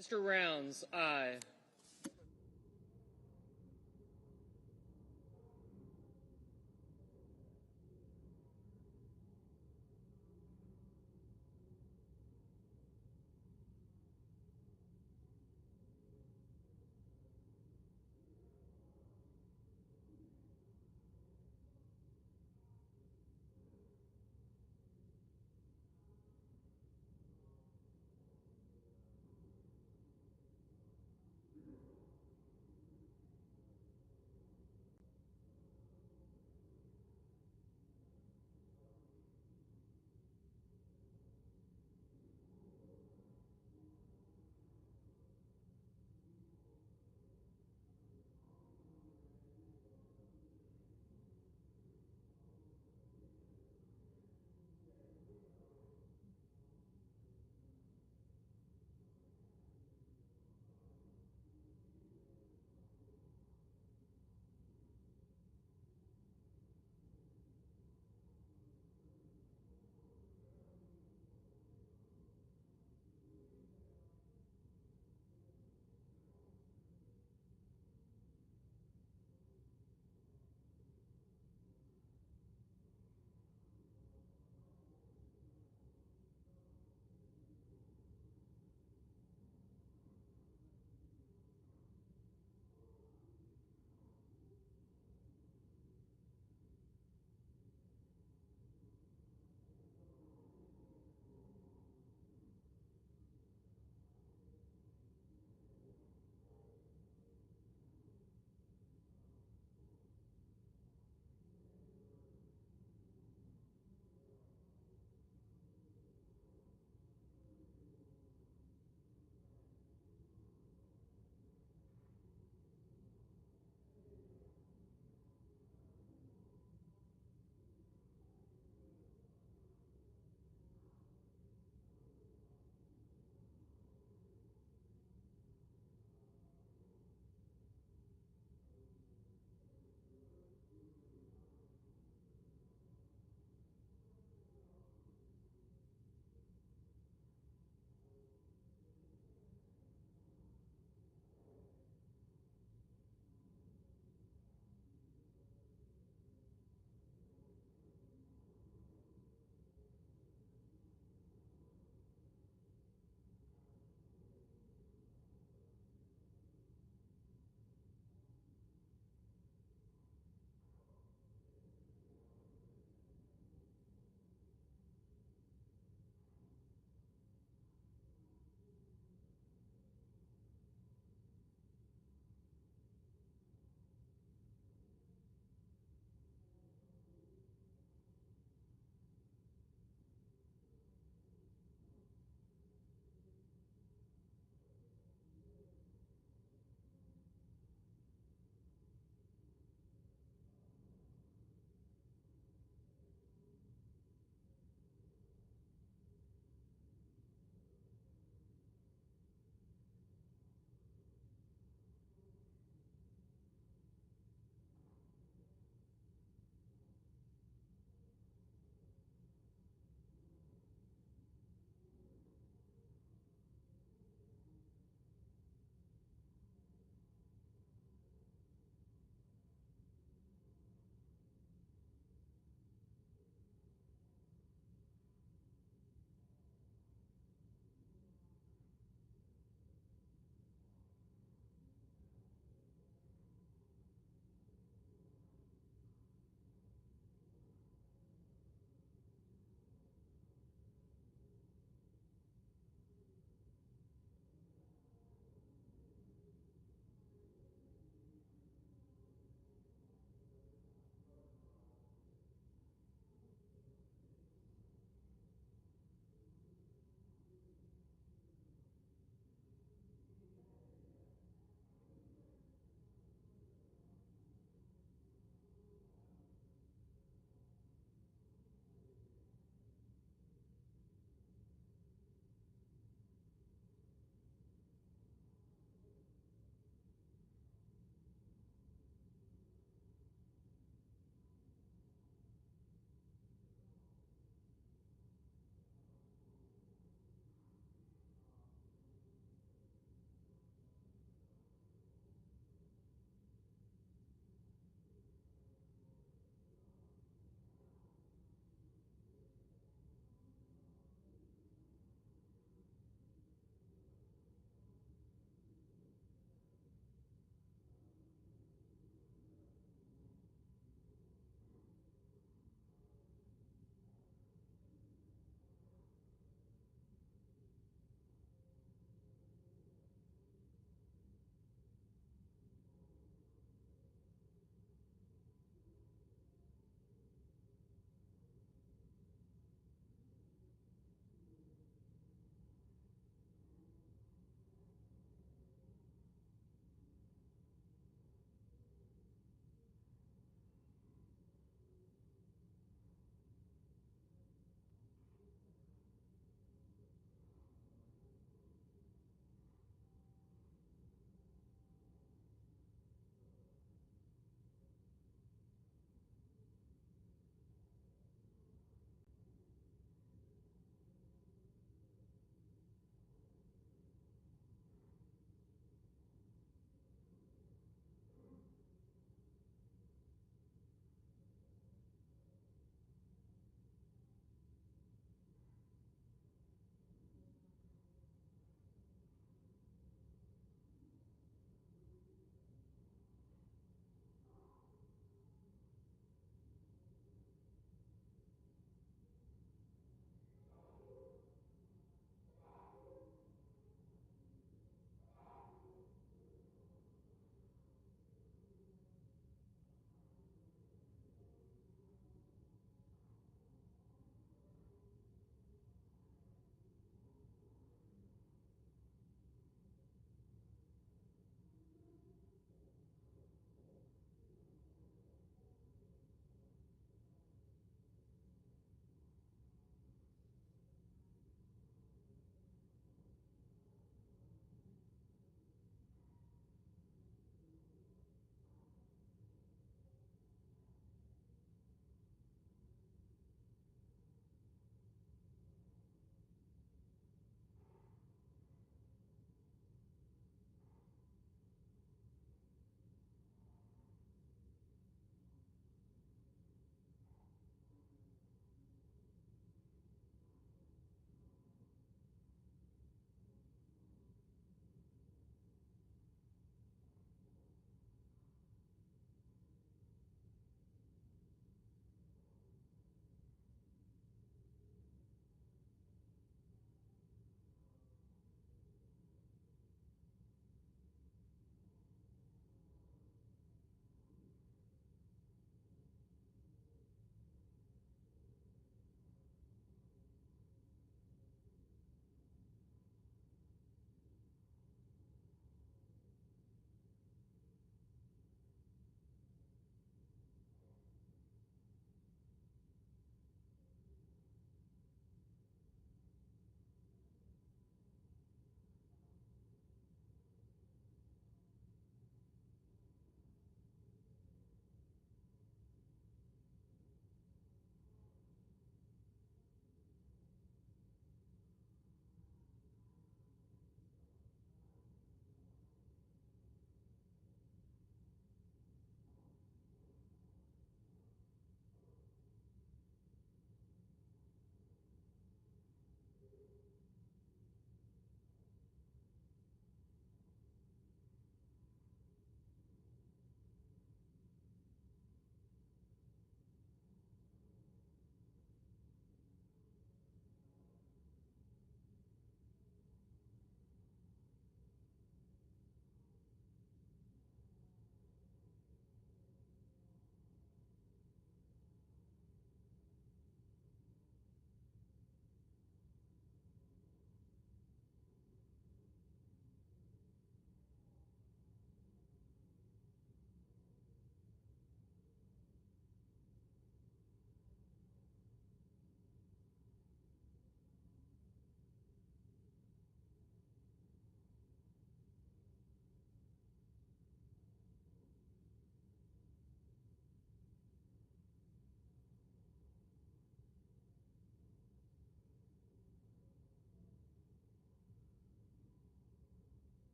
Mr. Rounds, aye.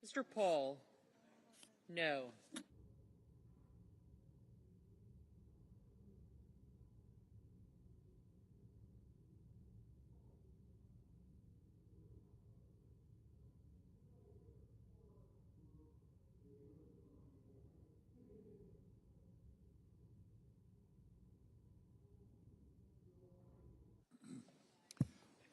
Mr. Paul, no.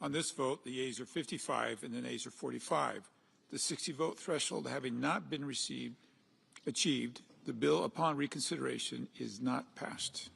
On this vote, the yeas are 55 and the nays are 45. The 60-vote threshold having not been achieved, the bill upon reconsideration is not passed.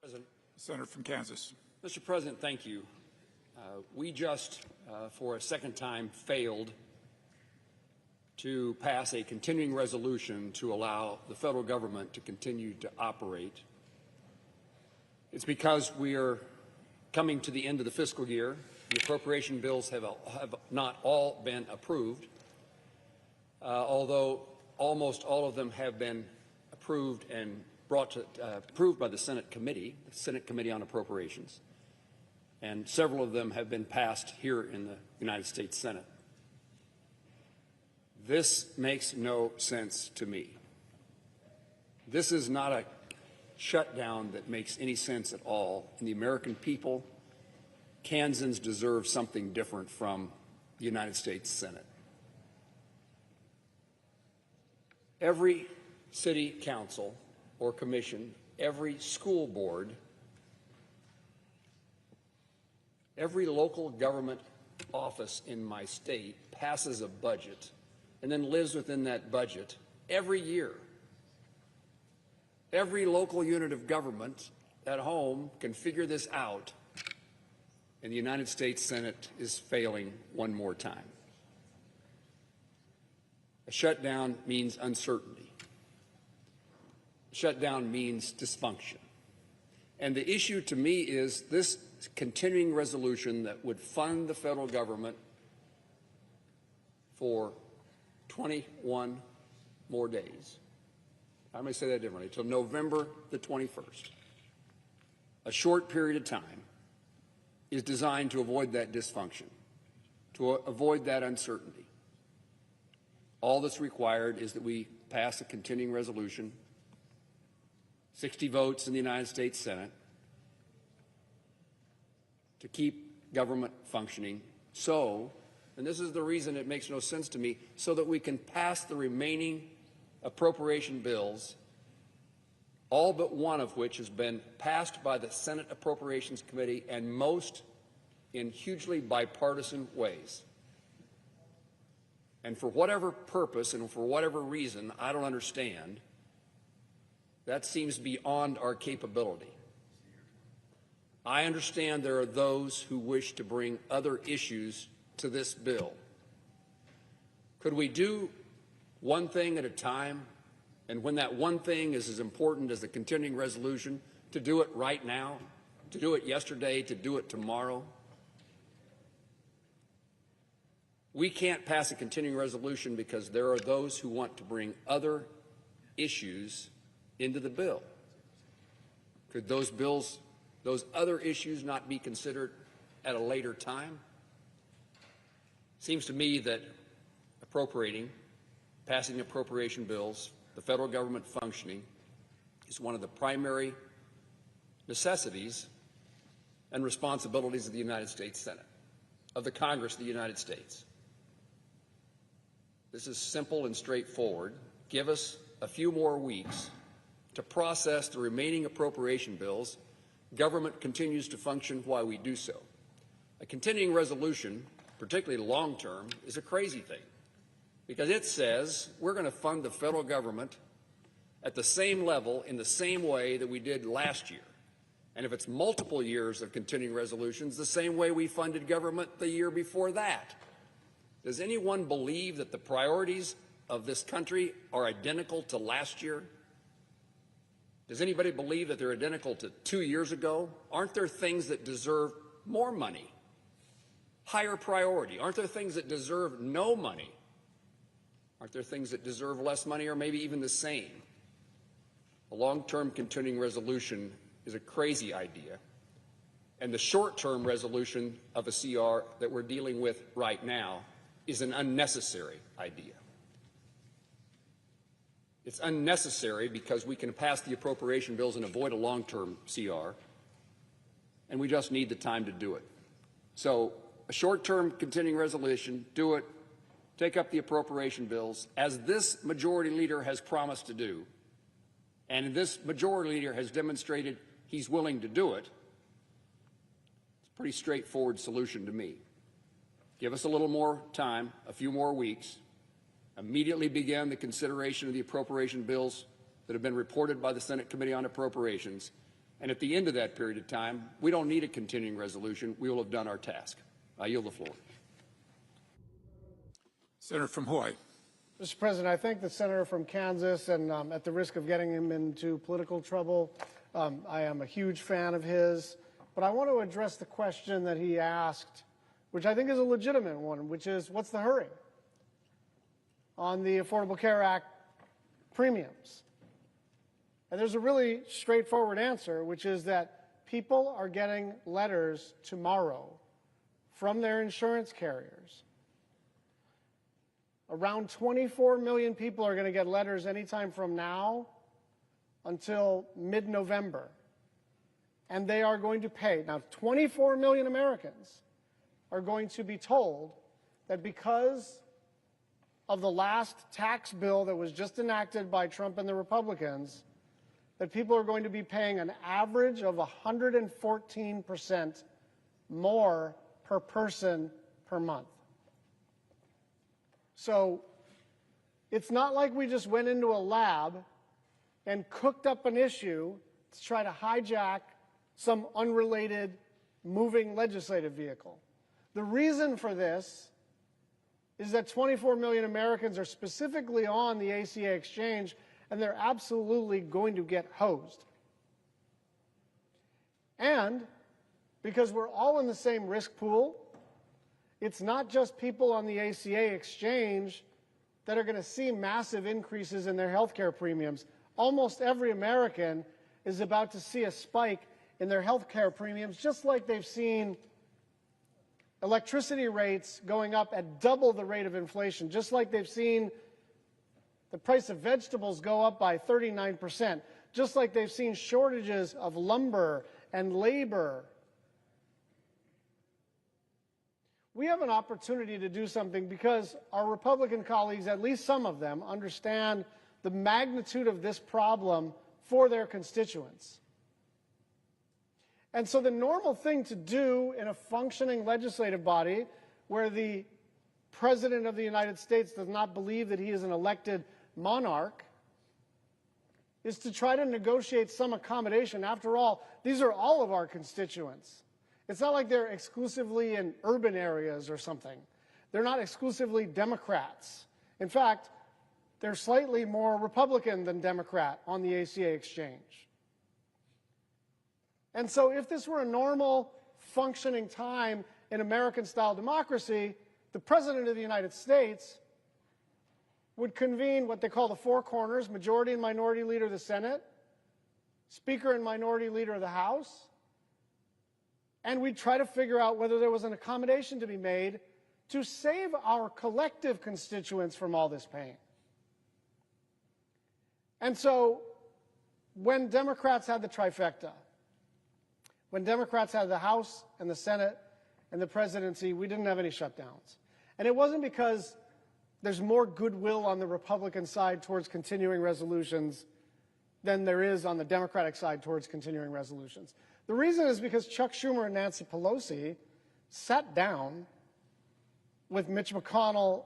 President. Senator from Kansas. Mr. President, thank you. We just, for a second time, failed to pass a continuing resolution to allow the federal government to continue to operate. It's because we are coming to the end of the fiscal year. The appropriation bills have not all been approved, although almost all of them have been approved and approved by the Senate Committee on Appropriations, and several of them have been passed here in the United States Senate. This makes no sense to me. This is not a shutdown that makes any sense at all, and the American people, Kansans, deserve something different from the United States Senate. Every city council or commission, every school board, every local government office in my state passes a budget and then lives within that budget every year. Every local unit of government at home can figure this out, and the United States Senate is failing one more time. A shutdown means uncertainty. Shutdown means dysfunction. And the issue to me is this continuing resolution that would fund the federal government for 21 more days. I'm going to say that differently, until November the 21st. A short period of time is designed to avoid that dysfunction, to avoid that uncertainty. All that's required is that we pass a continuing resolution, 60 votes in the United States Senate, to keep government functioning so, and this is the reason it makes no sense to me, so that we can pass the remaining appropriation bills, all but one of which has been passed by the Senate Appropriations Committee, and most in hugely bipartisan ways. And for whatever purpose and for whatever reason, I don't understand, that seems beyond our capability. I understand there are those who wish to bring other issues to this bill. Could we do one thing at a time, and when that one thing is as important as the continuing resolution, to do it right now, to do it yesterday, to do it tomorrow? We can't pass a continuing resolution because there are those who want to bring other issues into the bill. Could those other issues not be considered at a later time? Seems to me that passing appropriation bills, the federal government functioning, is one of the primary necessities and responsibilities of the United States Senate, of the Congress of the United States. This is simple and straightforward. Give us a few more weeks to process the remaining appropriation bills. Government continues to function while we do so. A continuing resolution, particularly long-term, is a crazy thing because it says we're going to fund the federal government at the same level in the same way that we did last year. And if it's multiple years of continuing resolutions, the same way we funded government the year before that. Does anyone believe that the priorities of this country are identical to last year? Does anybody believe that they're identical to 2 years ago? Aren't there things that deserve more money? Higher priority? Aren't there things that deserve no money? Aren't there things that deserve less money or maybe even the same? A long-term continuing resolution is a crazy idea, and the short-term resolution of a CR that we're dealing with right now is an unnecessary idea. It's unnecessary because we can pass the appropriation bills and avoid a long-term CR, and we just need the time to do it. So a short-term continuing resolution, do it, take up the appropriation bills, as this majority leader has promised to do, and this majority leader has demonstrated he's willing to do it. It's a pretty straightforward solution to me. Give us a little more time, a few more weeks. Immediately begin the consideration of the appropriation bills that have been reported by the Senate Committee on Appropriations. And at the end of that period of time, we don't need a continuing resolution. We will have done our task. I yield the floor. Senator from Hawaii. Mr. President, I thank the senator from Kansas, and at the risk of getting him into political trouble, I am a huge fan of his. But I want to address the question that he asked, which I think is a legitimate one, which is, what's the hurry on the Affordable Care Act premiums? And there's a really straightforward answer, which is that people are getting letters tomorrow from their insurance carriers. Around 24 million people are going to get letters anytime from now until mid-November. And they are going to pay. Now, 24 million Americans are going to be told that because of the last tax bill that was just enacted by Trump and the Republicans, that people are going to be paying an average of 114% more per person per month. So it's not like we just went into a lab and cooked up an issue to try to hijack some unrelated moving legislative vehicle. The reason for this is that 24 million Americans are specifically on the ACA exchange, and they're absolutely going to get hosed. And because we're all in the same risk pool, it's not just people on the ACA exchange that are going to see massive increases in their health care premiums. Almost every American is about to see a spike in their health care premiums, just like they've seen electricity rates going up at double the rate of inflation, just like they've seen the price of vegetables go up by 39%, just like they've seen shortages of lumber and labor. We have an opportunity to do something because our Republican colleagues, at least some of them, understand the magnitude of this problem for their constituents. And so the normal thing to do in a functioning legislative body where the President of the United States does not believe that he is an elected monarch is to try to negotiate some accommodation. After all, these are all of our constituents. It's not like they're exclusively in urban areas or something. They're not exclusively Democrats. In fact, they're slightly more Republican than Democrat on the ACA exchange. And so if this were a normal functioning time in American-style democracy, the President of the United States would convene what they call the four corners, majority and minority leader of the Senate, Speaker and minority leader of the House, and we'd try to figure out whether there was an accommodation to be made to save our collective constituents from all this pain. And so when Democrats had the trifecta, When Democrats had the House and the Senate and the presidency, we didn't have any shutdowns. And it wasn't because there's more goodwill on the Republican side towards continuing resolutions than there is on the Democratic side towards continuing resolutions. The reason is because Chuck Schumer and Nancy Pelosi sat down with Mitch McConnell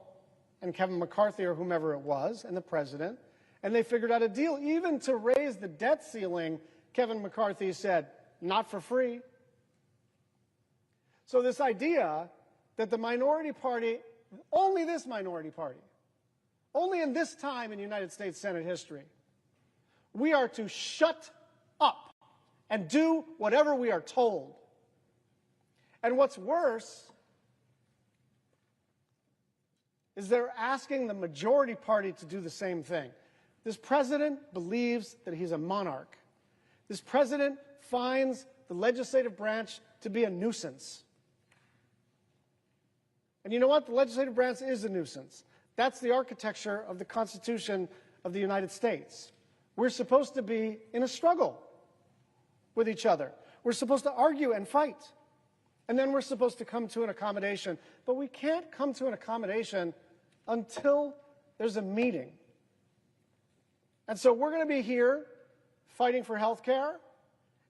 and Kevin McCarthy or whomever it was and the president, and they figured out a deal. Even to raise the debt ceiling, Kevin McCarthy said, not for free. So this idea that the minority party, only this minority party, only in this time in United States Senate history, we are to shut up and do whatever we are told. And what's worse is they're asking the majority party to do the same thing. This president believes that he's a monarch. This president finds the legislative branch to be a nuisance. And you know what? The legislative branch is a nuisance. That's the architecture of the Constitution of the United States. We're supposed to be in a struggle with each other. We're supposed to argue and fight. And then we're supposed to come to an accommodation. But we can't come to an accommodation until there's a meeting. And so we're going to be here fighting for health care,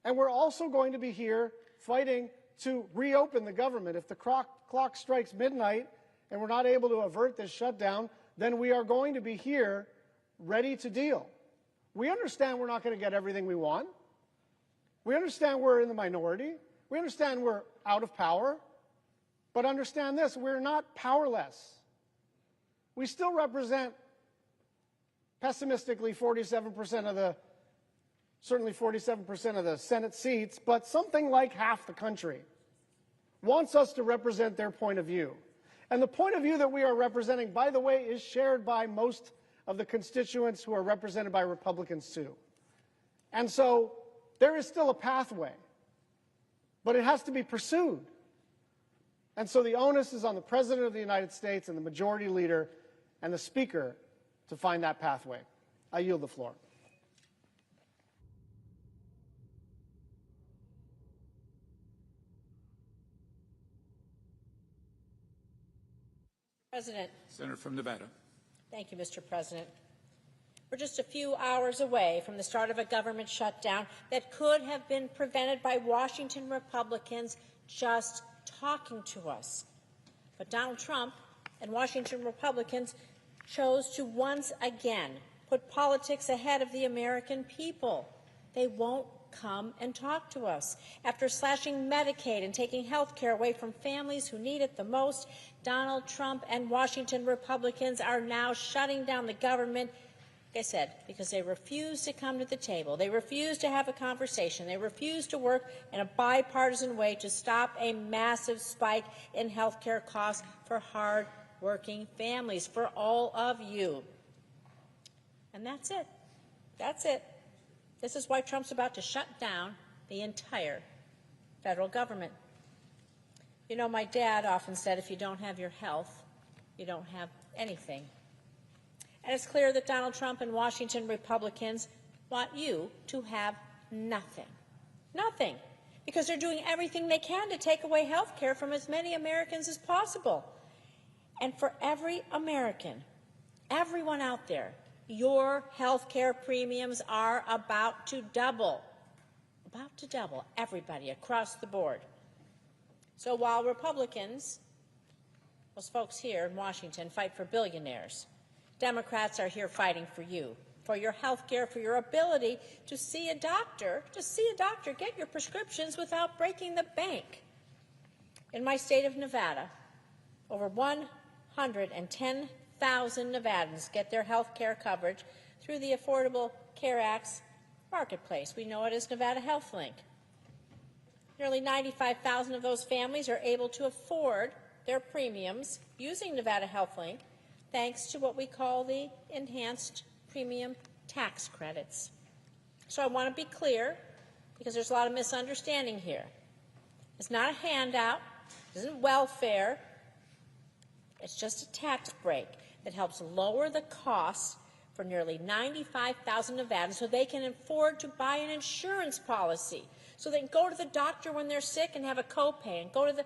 and we're also going to be here fighting to reopen the government. If the clock strikes midnight and we're not able to avert this shutdown, then we are going to be here ready to deal. We understand we're not going to get everything we want. We understand we're in the minority. We understand we're out of power. But understand this, we're not powerless. We still represent, pessimistically, 47% of the, certainly 47% of the Senate seats, but something like half the country wants us to represent their point of view. And the point of view that we are representing, by the way, is shared by most of the constituents who are represented by Republicans too. And so there is still a pathway, but it has to be pursued. And so the onus is on the President of the United States and the Majority Leader and the Speaker to find that pathway. I yield the floor. President. Senator from Nevada. Thank you, Mr. President. We're just a few hours away from the start of a government shutdown that could have been prevented by Washington Republicans just talking to us. But Donald Trump and Washington Republicans chose to once again put politics ahead of the American people. They won't come and talk to us. After slashing Medicaid and taking health care away from families who need it the most, Donald Trump and Washington Republicans are now shutting down the government, like I said, because they refuse to come to the table. They refuse to have a conversation. They refuse to work in a bipartisan way to stop a massive spike in health care costs for hard-working families, for all of you. And that's it. That's it. This is why Trump's about to shut down the entire federal government. You know, my dad often said, if you don't have your health, you don't have anything. And it's clear that Donald Trump and Washington Republicans want you to have nothing. Nothing. Because they're doing everything they can to take away health care from as many Americans as possible. And for every American, everyone out there, your health care premiums are about to double. About to double. Everybody across the board. So while Republicans, those folks here in Washington, fight for billionaires, Democrats are here fighting for you, for your health care, for your ability to see a doctor, get your prescriptions without breaking the bank. In my state of Nevada, over 110,000 Nevadans get their health care coverage through the Affordable Care Act's marketplace. We know it as Nevada Health Link. Nearly 95,000 of those families are able to afford their premiums using Nevada Health Link, thanks to what we call the enhanced premium tax credits. So I want to be clear, because there's a lot of misunderstanding here. It's not a handout. It isn't welfare. It's just a tax break that helps lower the costs for nearly 95,000 Nevadans so they can afford to buy an insurance policy, so they can go to the doctor when they're sick and have a copay, and go to the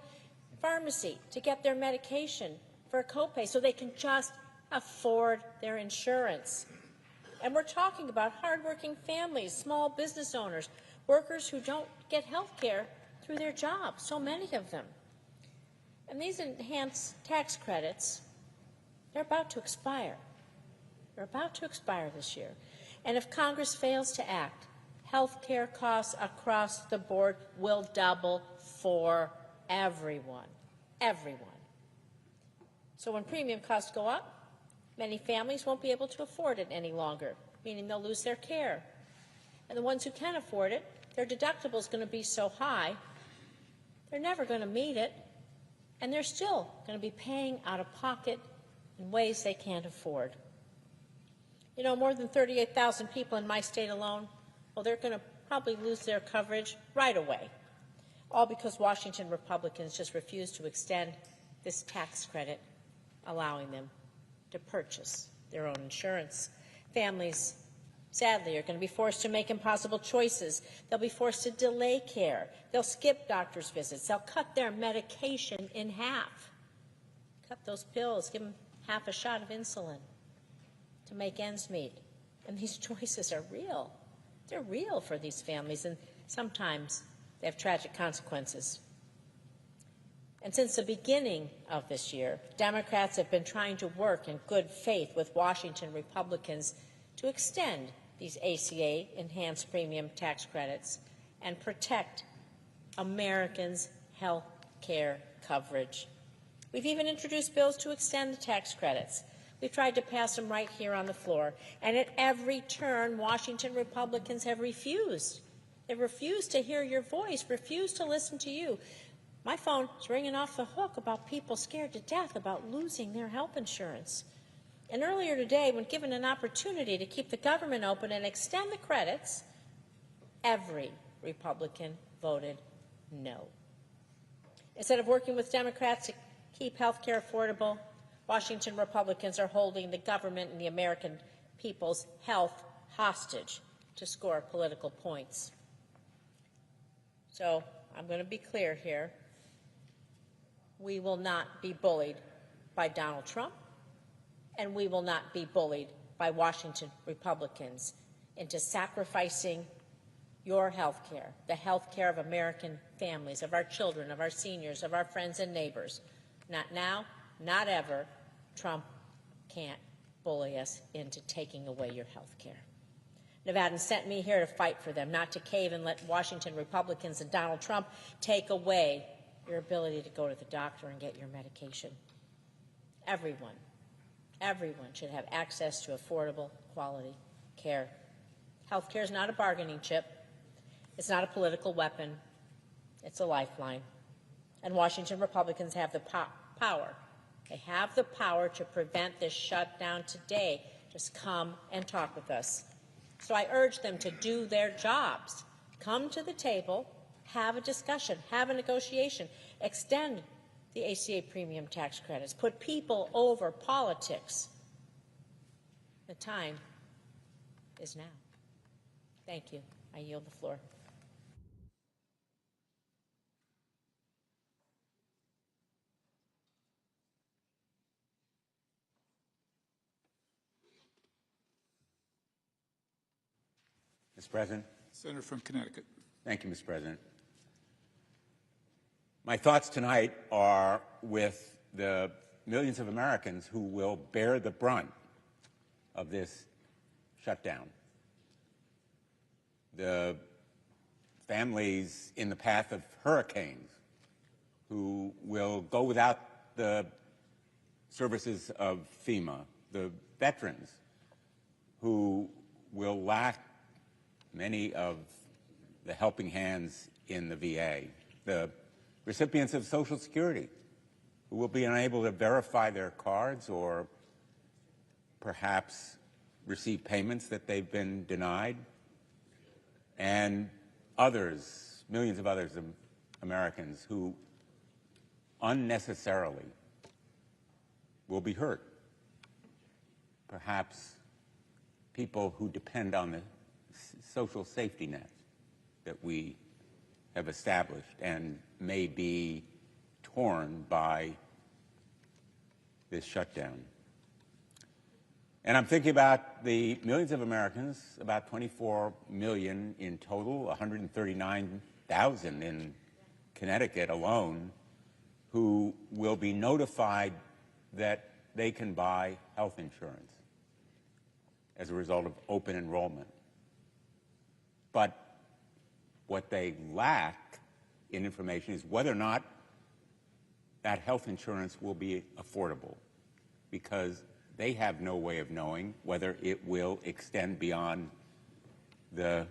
pharmacy to get their medication for a copay, so they can just afford their insurance. And we're talking about hardworking families, small business owners, workers who don't get health care through their jobs, so many of them. And these enhanced tax credits, they're about to expire. They're about to expire this year. And if Congress fails to act, health care costs across the board will double for everyone. Everyone. So when premium costs go up, many families won't be able to afford it any longer, meaning they'll lose their care. And the ones who can afford it, their deductible is going to be so high, they're never going to meet it, and they're still going to be paying out of pocket in ways they can't afford. You know, more than 38,000 people in my state alone, well, they're going to probably lose their coverage right away, all because Washington Republicans just refuse to extend this tax credit, allowing them to purchase their own insurance. Families, sadly, are going to be forced to make impossible choices. They'll be forced to delay care. They'll skip doctor's visits. They'll cut their medication in half. Cut those pills, give them half a shot of insulin to make ends meet. And these choices are real. They're real for these families, and sometimes they have tragic consequences. And since the beginning of this year, Democrats have been trying to work in good faith with Washington Republicans to extend these ACA enhanced premium tax credits and protect Americans' health care coverage. We've even introduced bills to extend the tax credits. We've tried to pass them right here on the floor, and at every turn, Washington Republicans have refused. They've refused to hear your voice, refused to listen to you. My phone is ringing off the hook about people scared to death about losing their health insurance. And earlier today, when given an opportunity to keep the government open and extend the credits, every Republican voted no. Instead of working with Democrats to keep health care affordable, Washington Republicans are holding the government and the American people's health hostage to score political points. So I'm going to be clear here. We will not be bullied by Donald Trump, and we will not be bullied by Washington Republicans into sacrificing your health care, the health care of American families, of our children, of our seniors, of our friends and neighbors. Not now, not ever. Trump can't bully us into taking away your health care. Nevadans sent me here to fight for them, not to cave and let Washington Republicans and Donald Trump take away your ability to go to the doctor and get your medication. Everyone should have access to affordable, quality care. Health care is not a bargaining chip. It's not a political weapon. It's a lifeline. And Washington Republicans have the power. They have the power to prevent this shutdown today. Just come and talk with us. So I urge them to do their jobs. Come to the table, have a discussion, have a negotiation, extend the ACA premium tax credits, put people over politics. The time is now. Thank you. I yield the floor. Mr. President. Senator from Connecticut. Thank you, Mr. President. My thoughts tonight are with the millions of Americans who will bear the brunt of this shutdown. The families in the path of hurricanes who will go without the services of FEMA, the veterans who will lack many of the helping hands in the VA, the recipients of Social Security who will be unable to verify their cards or perhaps receive payments that they've been denied, and others, millions of others Americans who unnecessarily will be hurt, perhaps people who depend on the social safety net that we have established and may be torn by this shutdown. And I'm thinking about the millions of Americans, about 24 million in total, 139,000 in Connecticut alone, who will be notified that they can buy health insurance as a result of open enrollment. But what they lack in information is whether or not that health insurance will be affordable, because they have no way of knowing whether it will extend beyond the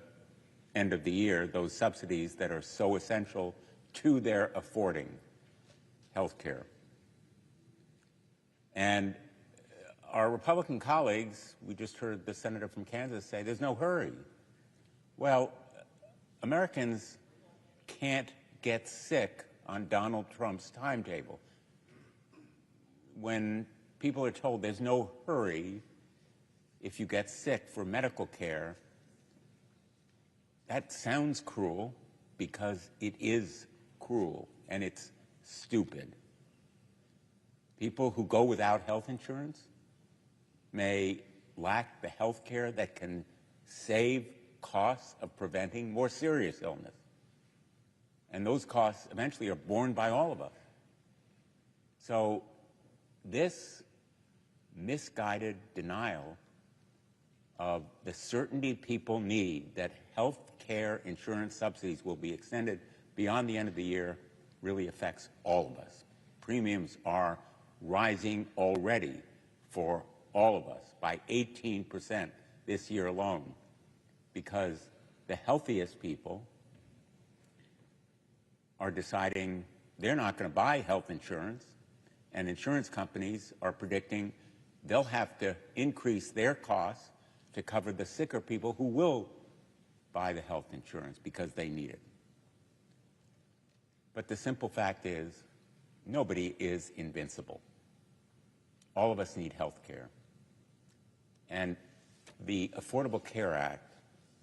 end of the year, those subsidies that are so essential to their affording health care. And our Republican colleagues, we just heard the senator from Kansas say there's no hurry. Well, Americans can't get sick on Donald Trump's timetable. When people are told there's no hurry if you get sick for medical care, that sounds cruel because it is cruel and it's stupid. People who go without health insurance may lack the health care that can save costs of preventing more serious illness. And those costs eventually are borne by all of us. So this misguided denial of the certainty people need that health care insurance subsidies will be extended beyond the end of the year really affects all of us. Premiums are rising already for all of us by 18% this year alone, because the healthiest people are deciding they're not going to buy health insurance, and insurance companies are predicting they'll have to increase their costs to cover the sicker people who will buy the health insurance because they need it. But the simple fact is, nobody is invincible. All of us need health care. And the Affordable Care Act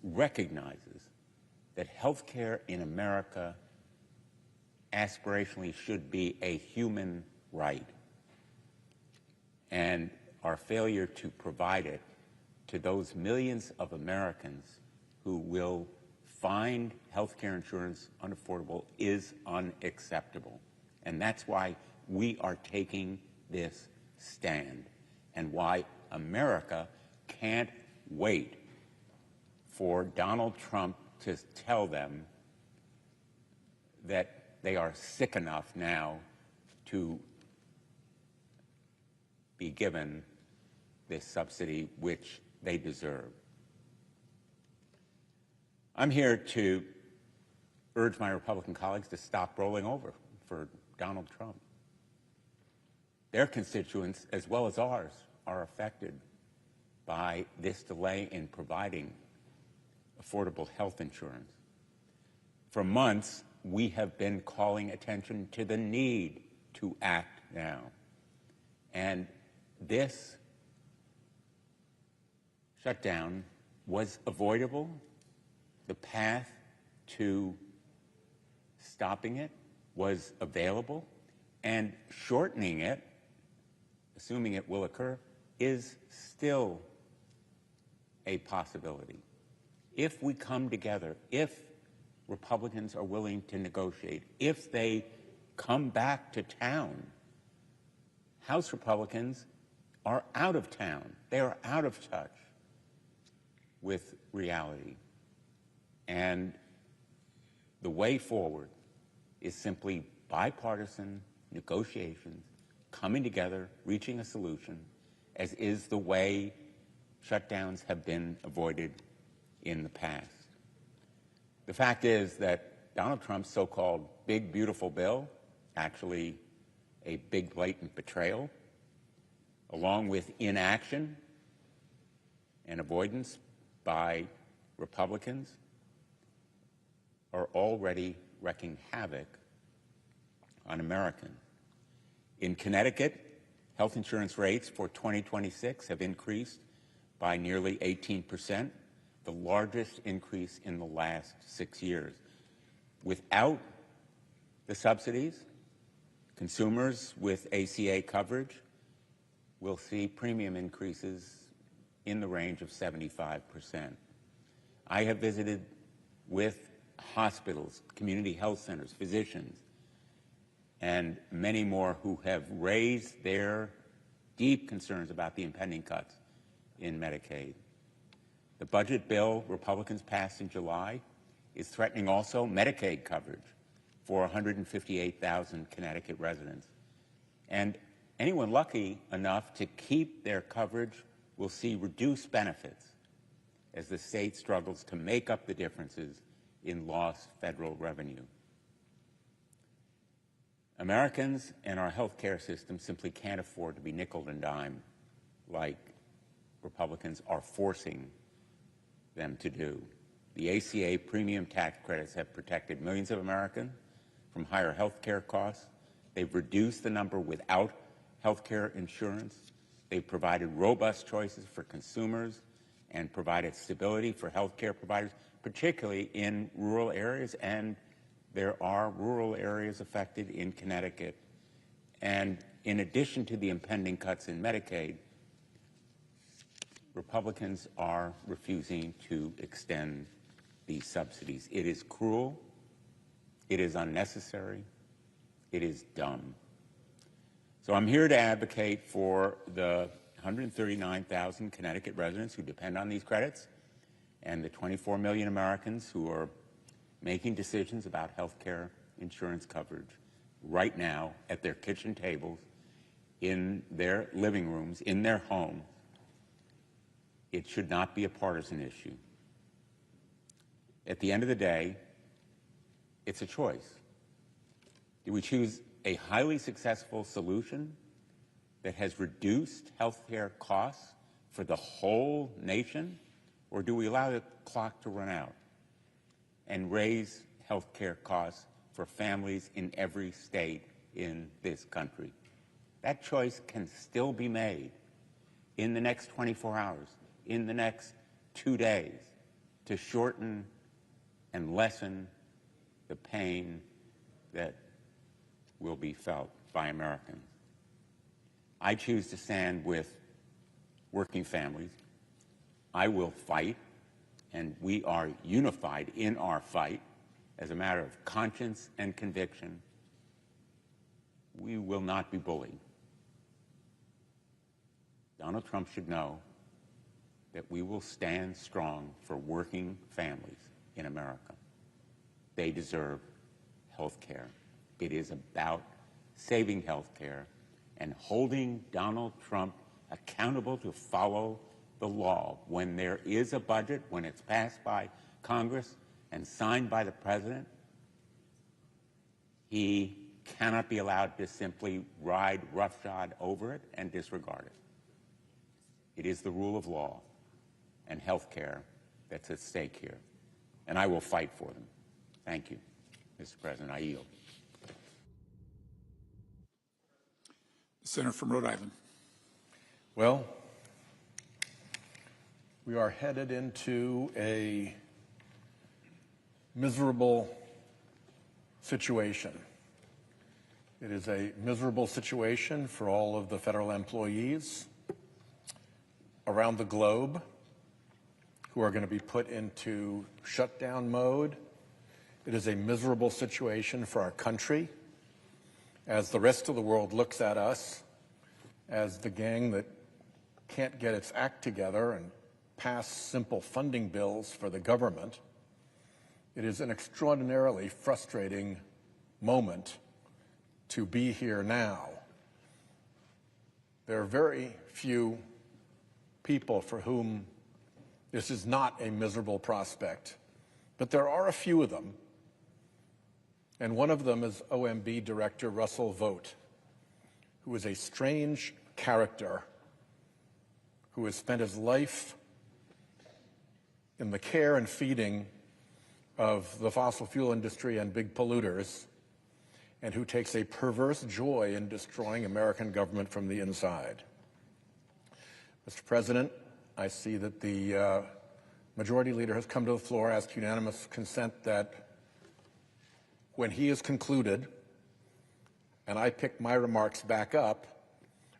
recognizes that health care in America aspirationally should be a human right. And our failure to provide it to those millions of Americans who will find health care insurance unaffordable is unacceptable. And that's why we are taking this stand, and why America can't wait for Donald Trump to tell them that they are sick enough now to be given this subsidy which they deserve. I'm here to urge my Republican colleagues to stop rolling over for Donald Trump. Their constituents, as well as ours, are affected by this delay in providing affordable health insurance. For months, we have been calling attention to the need to act now. And this shutdown was avoidable. The path to stopping it was available, and shortening it, assuming it will occur, is still a possibility. If we come together, if Republicans are willing to negotiate, if they come back to town, House Republicans are out of town. They are out of touch with reality. And the way forward is simply bipartisan negotiations, coming together, reaching a solution, as is the way shutdowns have been avoided in the past. The fact is that Donald Trump's so-called big, beautiful bill, actually a big, blatant betrayal, along with inaction and avoidance by Republicans, are already wreaking havoc on Americans. In Connecticut, health insurance rates for 2026 have increased by nearly 18%, the largest increase in the last 6 years. Without the subsidies, consumers with ACA coverage will see premium increases in the range of 75%. I have visited with hospitals, community health centers, physicians, and many more who have raised their deep concerns about the impending cuts in Medicaid. The budget bill Republicans passed in July is threatening also Medicaid coverage for 158,000 Connecticut residents. And anyone lucky enough to keep their coverage will see reduced benefits as the state struggles to make up the differences in lost federal revenue. Americans and our health care system simply can't afford to be nickel and dime like Republicans are forcing them to do. The ACA premium tax credits have protected millions of Americans from higher health care costs. They've reduced the number without health care insurance. They've provided robust choices for consumers and provided stability for health care providers, particularly in rural areas, and there are rural areas affected in Connecticut. And in addition to the impending cuts in Medicaid, Republicans are refusing to extend these subsidies. It is cruel, it is unnecessary, it is dumb. So I'm here to advocate for the 139,000 Connecticut residents who depend on these credits and the 24 million Americans who are making decisions about health care insurance coverage right now at their kitchen tables, in their living rooms, in their home. It should not be a partisan issue. At the end of the day, it's a choice. Do we choose a highly successful solution that has reduced health care costs for the whole nation, or do we allow the clock to run out and raise health care costs for families in every state in this country? That choice can still be made in the next 24 hours, in the next 2 days, to shorten and lessen the pain that will be felt by Americans. I choose to stand with working families. I will fight, and we are unified in our fight as a matter of conscience and conviction. We will not be bullied. Donald Trump should know that we will stand strong for working families in America. They deserve health care. It is about saving health care and holding Donald Trump accountable to follow the law. When there is a budget, when it's passed by Congress and signed by the President, he cannot be allowed to simply ride roughshod over it and disregard it. It is the rule of law and health care that's at stake here, and I will fight for them. Thank you, Mr. President. I yield. The senator from Rhode Island. Well, we are headed into a miserable situation. It is a miserable situation for all of the federal employees around the globe who are going to be put into shutdown mode. It is a miserable situation for our country as the rest of the world looks at us as the gang that can't get its act together and pass simple funding bills for the government. It is an extraordinarily frustrating moment to be here now. There are very few people for whom this is not a miserable prospect, but there are a few of them, and one of them is OMB Director Russell Vought, who is a strange character who has spent his life in the care and feeding of the fossil fuel industry and big polluters, and who takes a perverse joy in destroying American government from the inside. Mr. President, I see that the Majority Leader has come to the floor, asked unanimous consent that when he is concluded and I pick my remarks back up,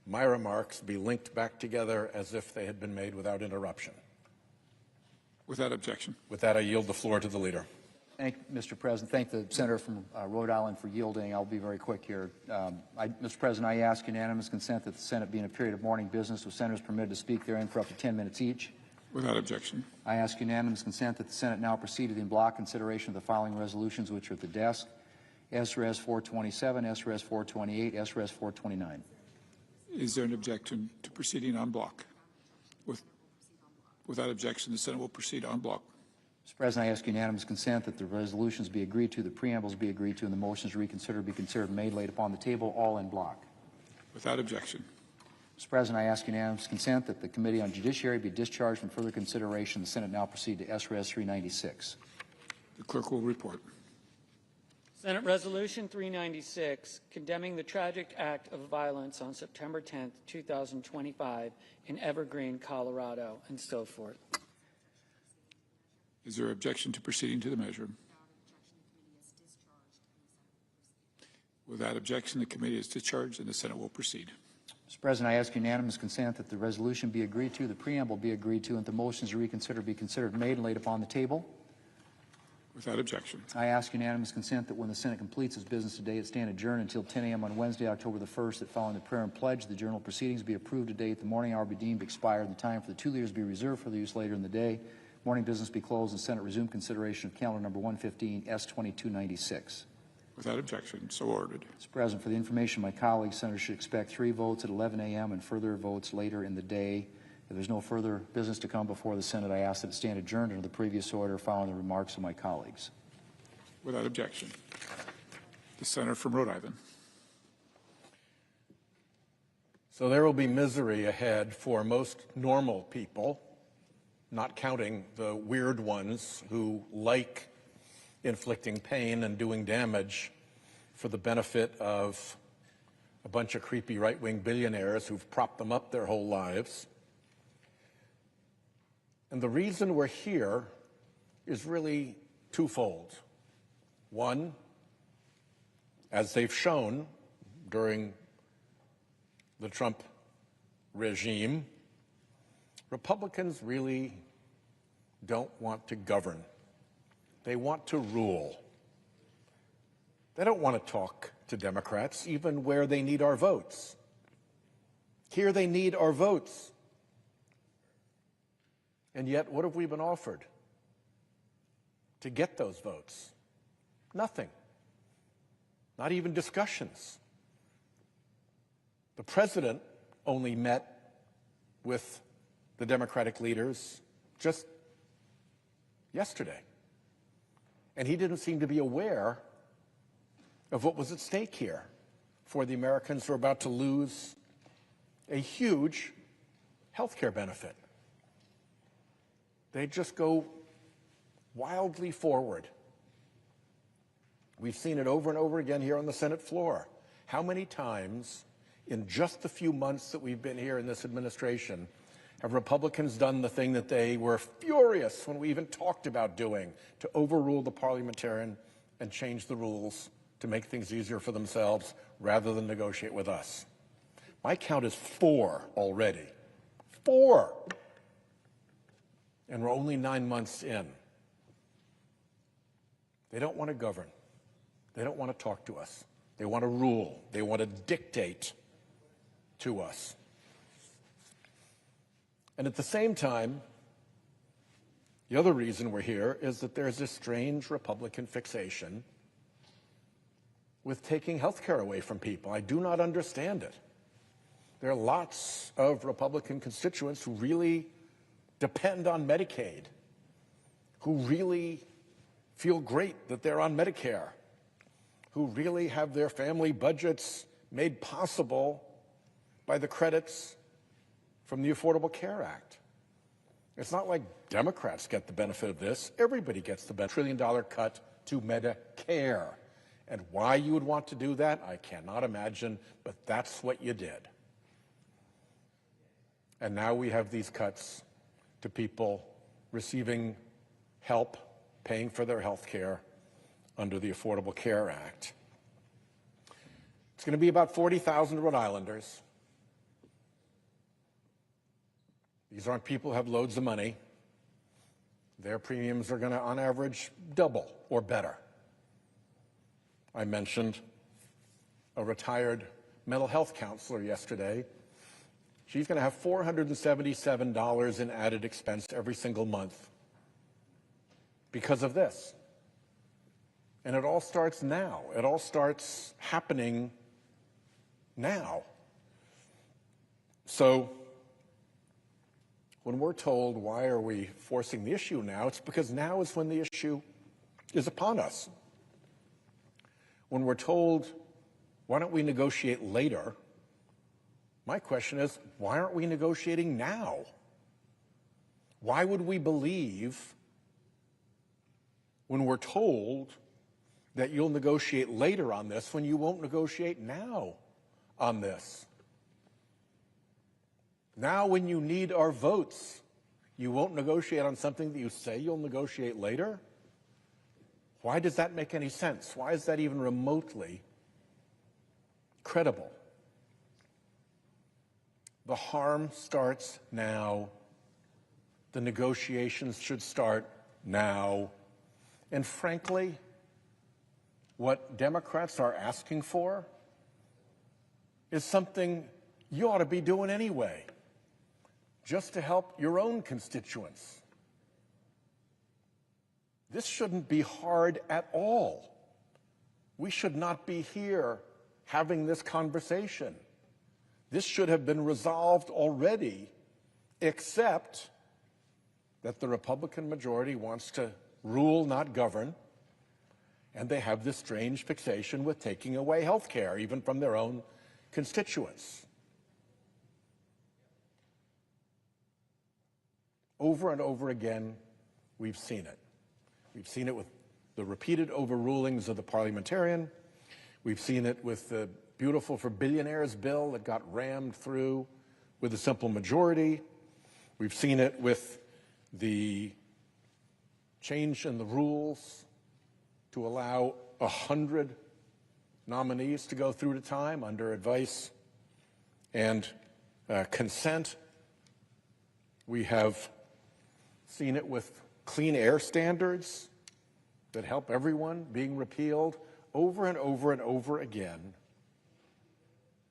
my remarks be linked back together as if they had been made without interruption. Without objection. With that, I yield the floor to the Leader. Thank Mr. President. Thank the senator from Rhode Island for yielding. I'll be very quick here. Mr. President, I ask unanimous consent that the Senate be in a period of morning business with senators permitted to speak therein for up to 10 minutes each. Without objection. I ask unanimous consent that the Senate now proceed to the in-block consideration of the following resolutions which are at the desk. SRES 427, SRES 428, SRES 429. Is there an objection to proceeding en bloc? Without objection, the Senate will proceed en bloc. Mr. President, I ask unanimous consent that the resolutions be agreed to, the preambles be agreed to, and the motions to reconsider be considered and made laid upon the table, all in block. Without objection. Mr. President, I ask unanimous consent that the Committee on Judiciary be discharged from further consideration. The Senate now proceed to SRES 396. The clerk will report. Senate Resolution 396, condemning the tragic act of violence on September 10, 2025 in Evergreen, Colorado, and so forth. Is there objection to proceeding to the measure? Without objection, the committee is discharged and the Senate will proceed. Mr. President, I ask unanimous consent that the resolution be agreed to, the preamble be agreed to, and the motions to reconsider be considered, made, and laid upon the table. Without objection. I ask unanimous consent that when the Senate completes its business today, it stand adjourned until 10 a.m. on Wednesday, October the 1st, that following the prayer and pledge, the journal proceedings be approved today at the morning hour be deemed expired, and the time for the 2 leaders be reserved for the use later in the day. Morning business be closed, and Senate resume consideration of calendar number 115, S2296. Without objection, so ordered. Mr. President, for the information of my colleagues, senators should expect 3 votes at 11 a.m. and further votes later in the day. If there's no further business to come before the Senate, I ask that it stand adjourned under the previous order following the remarks of my colleagues. Without objection. The senator from Rhode Island. So there will be misery ahead for most normal people, not counting the weird ones who like inflicting pain and doing damage for the benefit of a bunch of creepy right-wing billionaires who've propped them up their whole lives. And the reason we're here is really twofold. One, as they've shown during the Trump regime, Republicans really don't want to govern. They want to rule. They don't want to talk to Democrats, even where they need our votes. Here they need our votes. And yet, what have we been offered to get those votes? Nothing. Not even discussions. The president only met with the Democratic leaders just yesterday. And he didn't seem to be aware of what was at stake here for the Americans who are about to lose a huge health care benefit. They just go wildly forward. We've seen it over and over again here on the Senate floor. How many times in just the few months that we've been here in this administration have Republicans done the thing that they were furious when we even talked about doing, to overrule the parliamentarian and change the rules to make things easier for themselves rather than negotiate with us? My count is 4 already. 4! And we're only 9 months in. They don't want to govern. They don't want to talk to us. They want to rule. They want to dictate to us. And at the same time, the other reason we're here is that there's this strange Republican fixation with taking health care away from people. I do not understand it. There are lots of Republican constituents who really depend on Medicaid, who really feel great that they're on Medicare, who really have their family budgets made possible by the credits from the Affordable Care Act. It's not like Democrats get the benefit of this. Everybody gets the $1 trillion cut to Medicare. And why you would want to do that, I cannot imagine, but that's what you did. And now we have these cuts to people receiving help paying for their health care under the Affordable Care Act. It's going to be about 40,000 Rhode Islanders. These aren't people who have loads of money. Their premiums are going to, on average, double or better. I mentioned a retired mental health counselor yesterday. She's going to have $477 in added expense every single month because of this. And it all starts now. It all starts happening now. So when we're told, why are we forcing the issue now? It's because now is when the issue is upon us. When we're told, why don't we negotiate later? My question is, why aren't we negotiating now? Why would we believe when we're told that you'll negotiate later on this when you won't negotiate now on this? Now when you need our votes, you won't negotiate on something that you say you'll negotiate later? Why does that make any sense? Why is that even remotely credible? The harm starts now. The negotiations should start now. And frankly, what Democrats are asking for is something you ought to be doing anyway, just to help your own constituents. This shouldn't be hard at all. We should not be here having this conversation. This should have been resolved already, except that the Republican majority wants to rule, not govern, and they have this strange fixation with taking away health care, even from their own constituents. Over and over again, we've seen it. We've seen it with the repeated overrulings of the parliamentarian. We've seen it with the Beautiful for Billionaires bill that got rammed through with a simple majority. We've seen it with the change in the rules to allow 100 nominees to go through at a time under advice and consent. We have seen it with clean air standards that help everyone being repealed over and over and over again.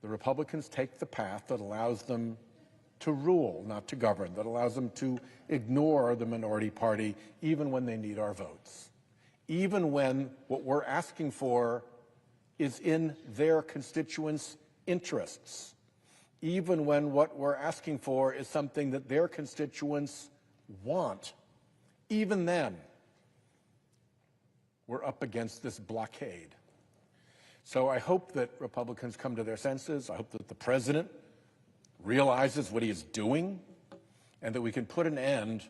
The Republicans take the path that allows them to rule, not to govern, that allows them to ignore the minority party even when they need our votes, even when what we're asking for is in their constituents' interests, even when what we're asking for is something that their constituents want. Even then, we're up against this blockade. So I hope that Republicans come to their senses. I hope that the president realizes what he is doing and that we can put an end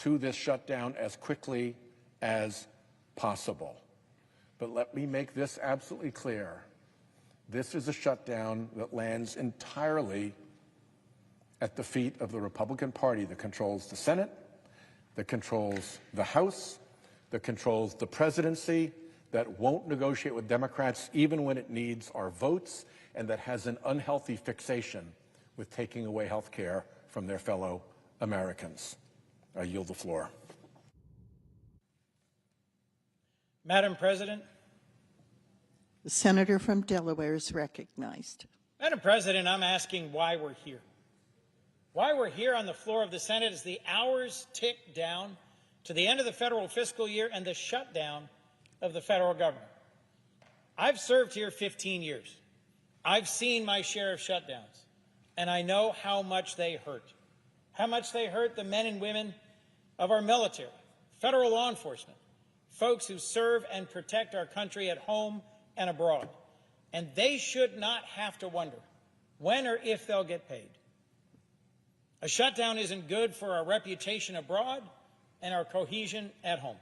to this shutdown as quickly as possible. But let me make this absolutely clear. This is a shutdown that lands entirely at the feet of the Republican Party that controls the Senate, that controls the House, that controls the presidency, that won't negotiate with Democrats even when it needs our votes, and that has an unhealthy fixation with taking away health care from their fellow Americans. I yield the floor. Madam President. The senator from Delaware is recognized. Madam President, I'm asking why we're here. Why we're here on the floor of the Senate as the hours tick down to the end of the federal fiscal year and the shutdown of the federal government. I've served here 15 years. I've seen my share of shutdowns, and I know how much they hurt. How much they hurt the men and women of our military, federal law enforcement, folks who serve and protect our country at home and abroad. And they should not have to wonder when or if they'll get paid. A shutdown isn't good for our reputation abroad and our cohesion at home.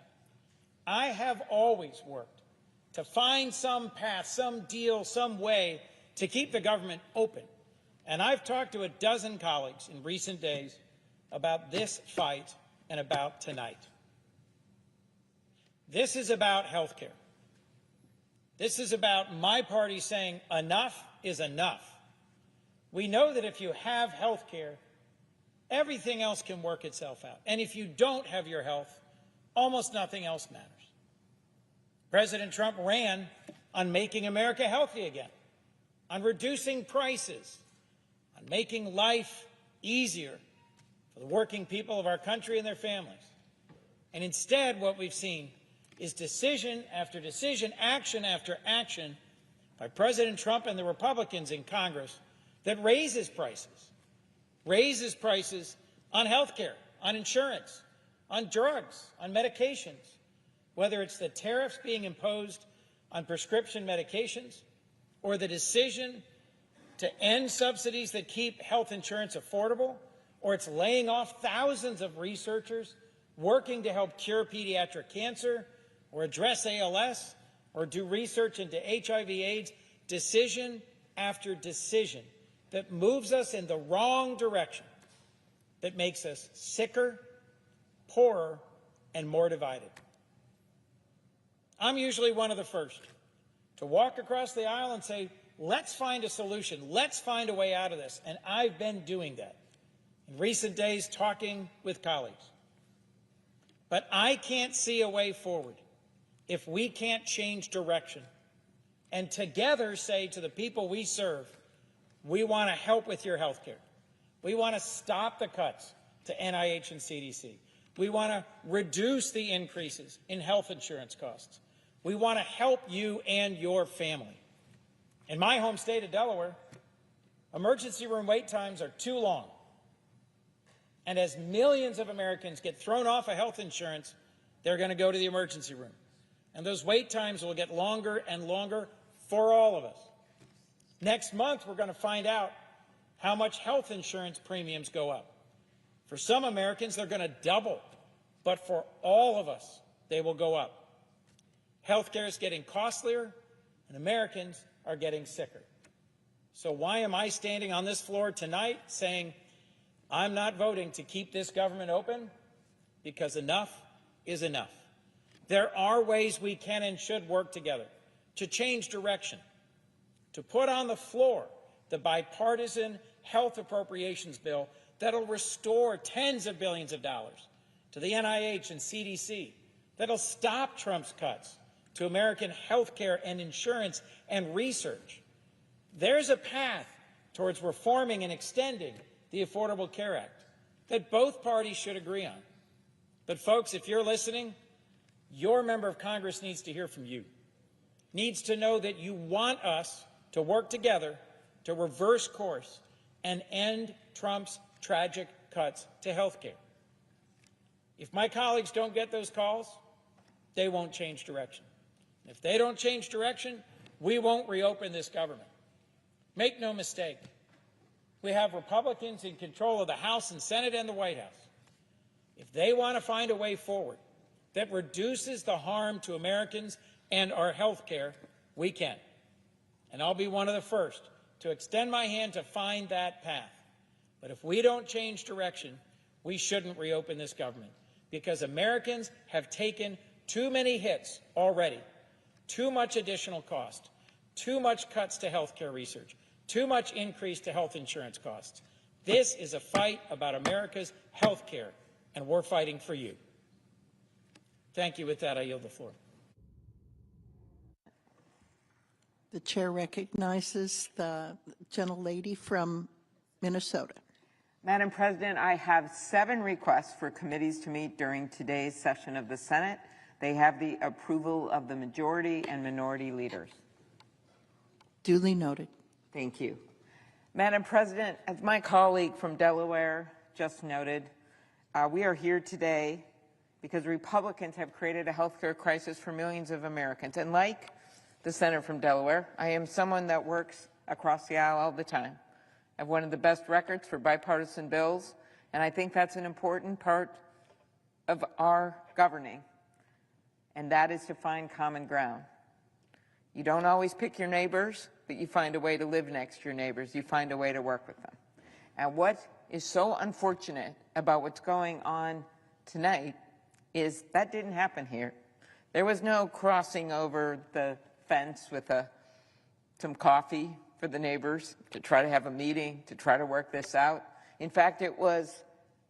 I have always worked to find some path, some deal, some way to keep the government open. And I've talked to a dozen colleagues in recent days about this fight and about tonight. This is about health care. This is about my party saying enough is enough. We know that if you have health care, everything else can work itself out. And if you don't have your health, almost nothing else matters. President Trump ran on making America healthy again, on reducing prices, on making life easier for the working people of our country and their families. And instead, what we've seen is decision after decision, action after action by President Trump and the Republicans in Congress that raises prices on health care, on insurance, on drugs, on medications, whether it's the tariffs being imposed on prescription medications or the decision to end subsidies that keep health insurance affordable, or it's laying off thousands of researchers working to help cure pediatric cancer or address ALS or do research into HIV/AIDS, decision after decision that moves us in the wrong direction, that makes us sicker, poorer, and more divided. I'm usually one of the first to walk across the aisle and say, let's find a solution. Let's find a way out of this. And I've been doing that in recent days, talking with colleagues. But I can't see a way forward if we can't change direction and together say to the people we serve, we want to help with your health care. We want to stop the cuts to NIH and CDC. We want to reduce the increases in health insurance costs. We want to help you and your family. In my home state of Delaware, emergency room wait times are too long. And as millions of Americans get thrown off of health insurance, they're going to go to the emergency room. And those wait times will get longer and longer for all of us. Next month, we're going to find out how much health insurance premiums go up. For some Americans, they're going to double. But for all of us, they will go up. Health care is getting costlier, and Americans are getting sicker. So why am I standing on this floor tonight saying I'm not voting to keep this government open? Because enough is enough. There are ways we can and should work together to change direction, to put on the floor the bipartisan health appropriations bill that'll restore tens of billions of dollars to the NIH and CDC, that'll stop Trump's cuts to American health care and insurance and research. There's a path towards reforming and extending the Affordable Care Act that both parties should agree on. But folks, if you're listening, your member of Congress needs to hear from you, needs to know that you want us to work together to reverse course and end Trump's tragic cuts to health care. If my colleagues don't get those calls, they won't change direction. If they don't change direction, we won't reopen this government. Make no mistake, we have Republicans in control of the House and Senate and the White House. If they want to find a way forward that reduces the harm to Americans and our health care, we can. And I'll be one of the first to extend my hand to find that path. But if we don't change direction, we shouldn't reopen this government, because Americans have taken too many hits already, too much additional cost, too much cuts to health care research, too much increase to health insurance costs. This is a fight about America's health care, and we're fighting for you. Thank you. With that, I yield the floor. The chair recognizes the gentlelady from Minnesota. Madam President, I have 7 requests for committees to meet during today's session of the Senate. They have the approval of the majority and minority leaders. Duly noted. Thank you. Madam President, as my colleague from Delaware just noted, we are here today because Republicans have created a health care crisis for millions of Americans. And like the senator from Delaware, I am someone that works across the aisle all the time. I have one of the best records for bipartisan bills, and I think that's an important part of our governing, and that is to find common ground. You don't always pick your neighbors, but you find a way to live next to your neighbors. You find a way to work with them. And what is so unfortunate about what's going on tonight is that didn't happen here. There was no crossing over the fence with some coffee for the neighbors to try to have a meeting, to try to work this out. In fact, it was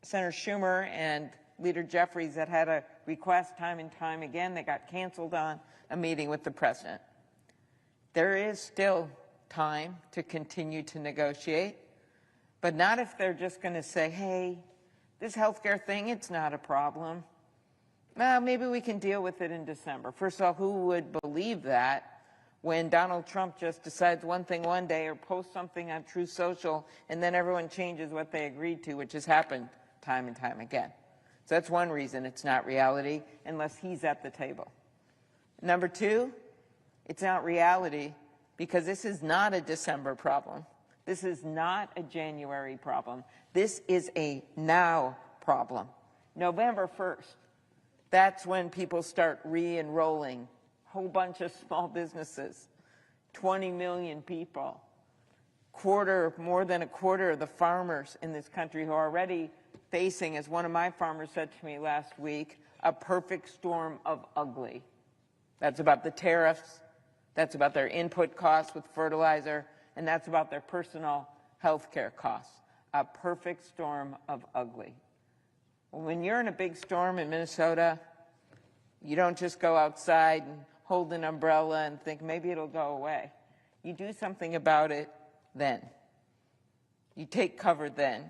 Senator Schumer and Leader Jeffries that had a request time and time again that got canceled on a meeting with the president. There is still time to continue to negotiate, but not if they're just going to say, hey, this healthcare thing, it's not a problem. Well, maybe we can deal with it in December. First of all, who would believe that when Donald Trump just decides one thing one day or posts something on Truth Social and then everyone changes what they agreed to, which has happened time and time again. So that's one reason it's not reality unless he's at the table. Number two, it's not reality because this is not a December problem. This is not a January problem. This is a now problem. November 1st, that's when people start re-enrolling. Whole bunch of small businesses, 20 million people. More than a quarter of the farmers in this country who are already facing, as one of my farmers said to me last week, a perfect storm of ugly. That's about the tariffs, that's about their input costs with fertilizer, and that's about their personal health care costs. A perfect storm of ugly. When you're in a big storm in Minnesota, you don't just go outside and hold an umbrella and think maybe it'll go away. You do something about it then. You take cover then.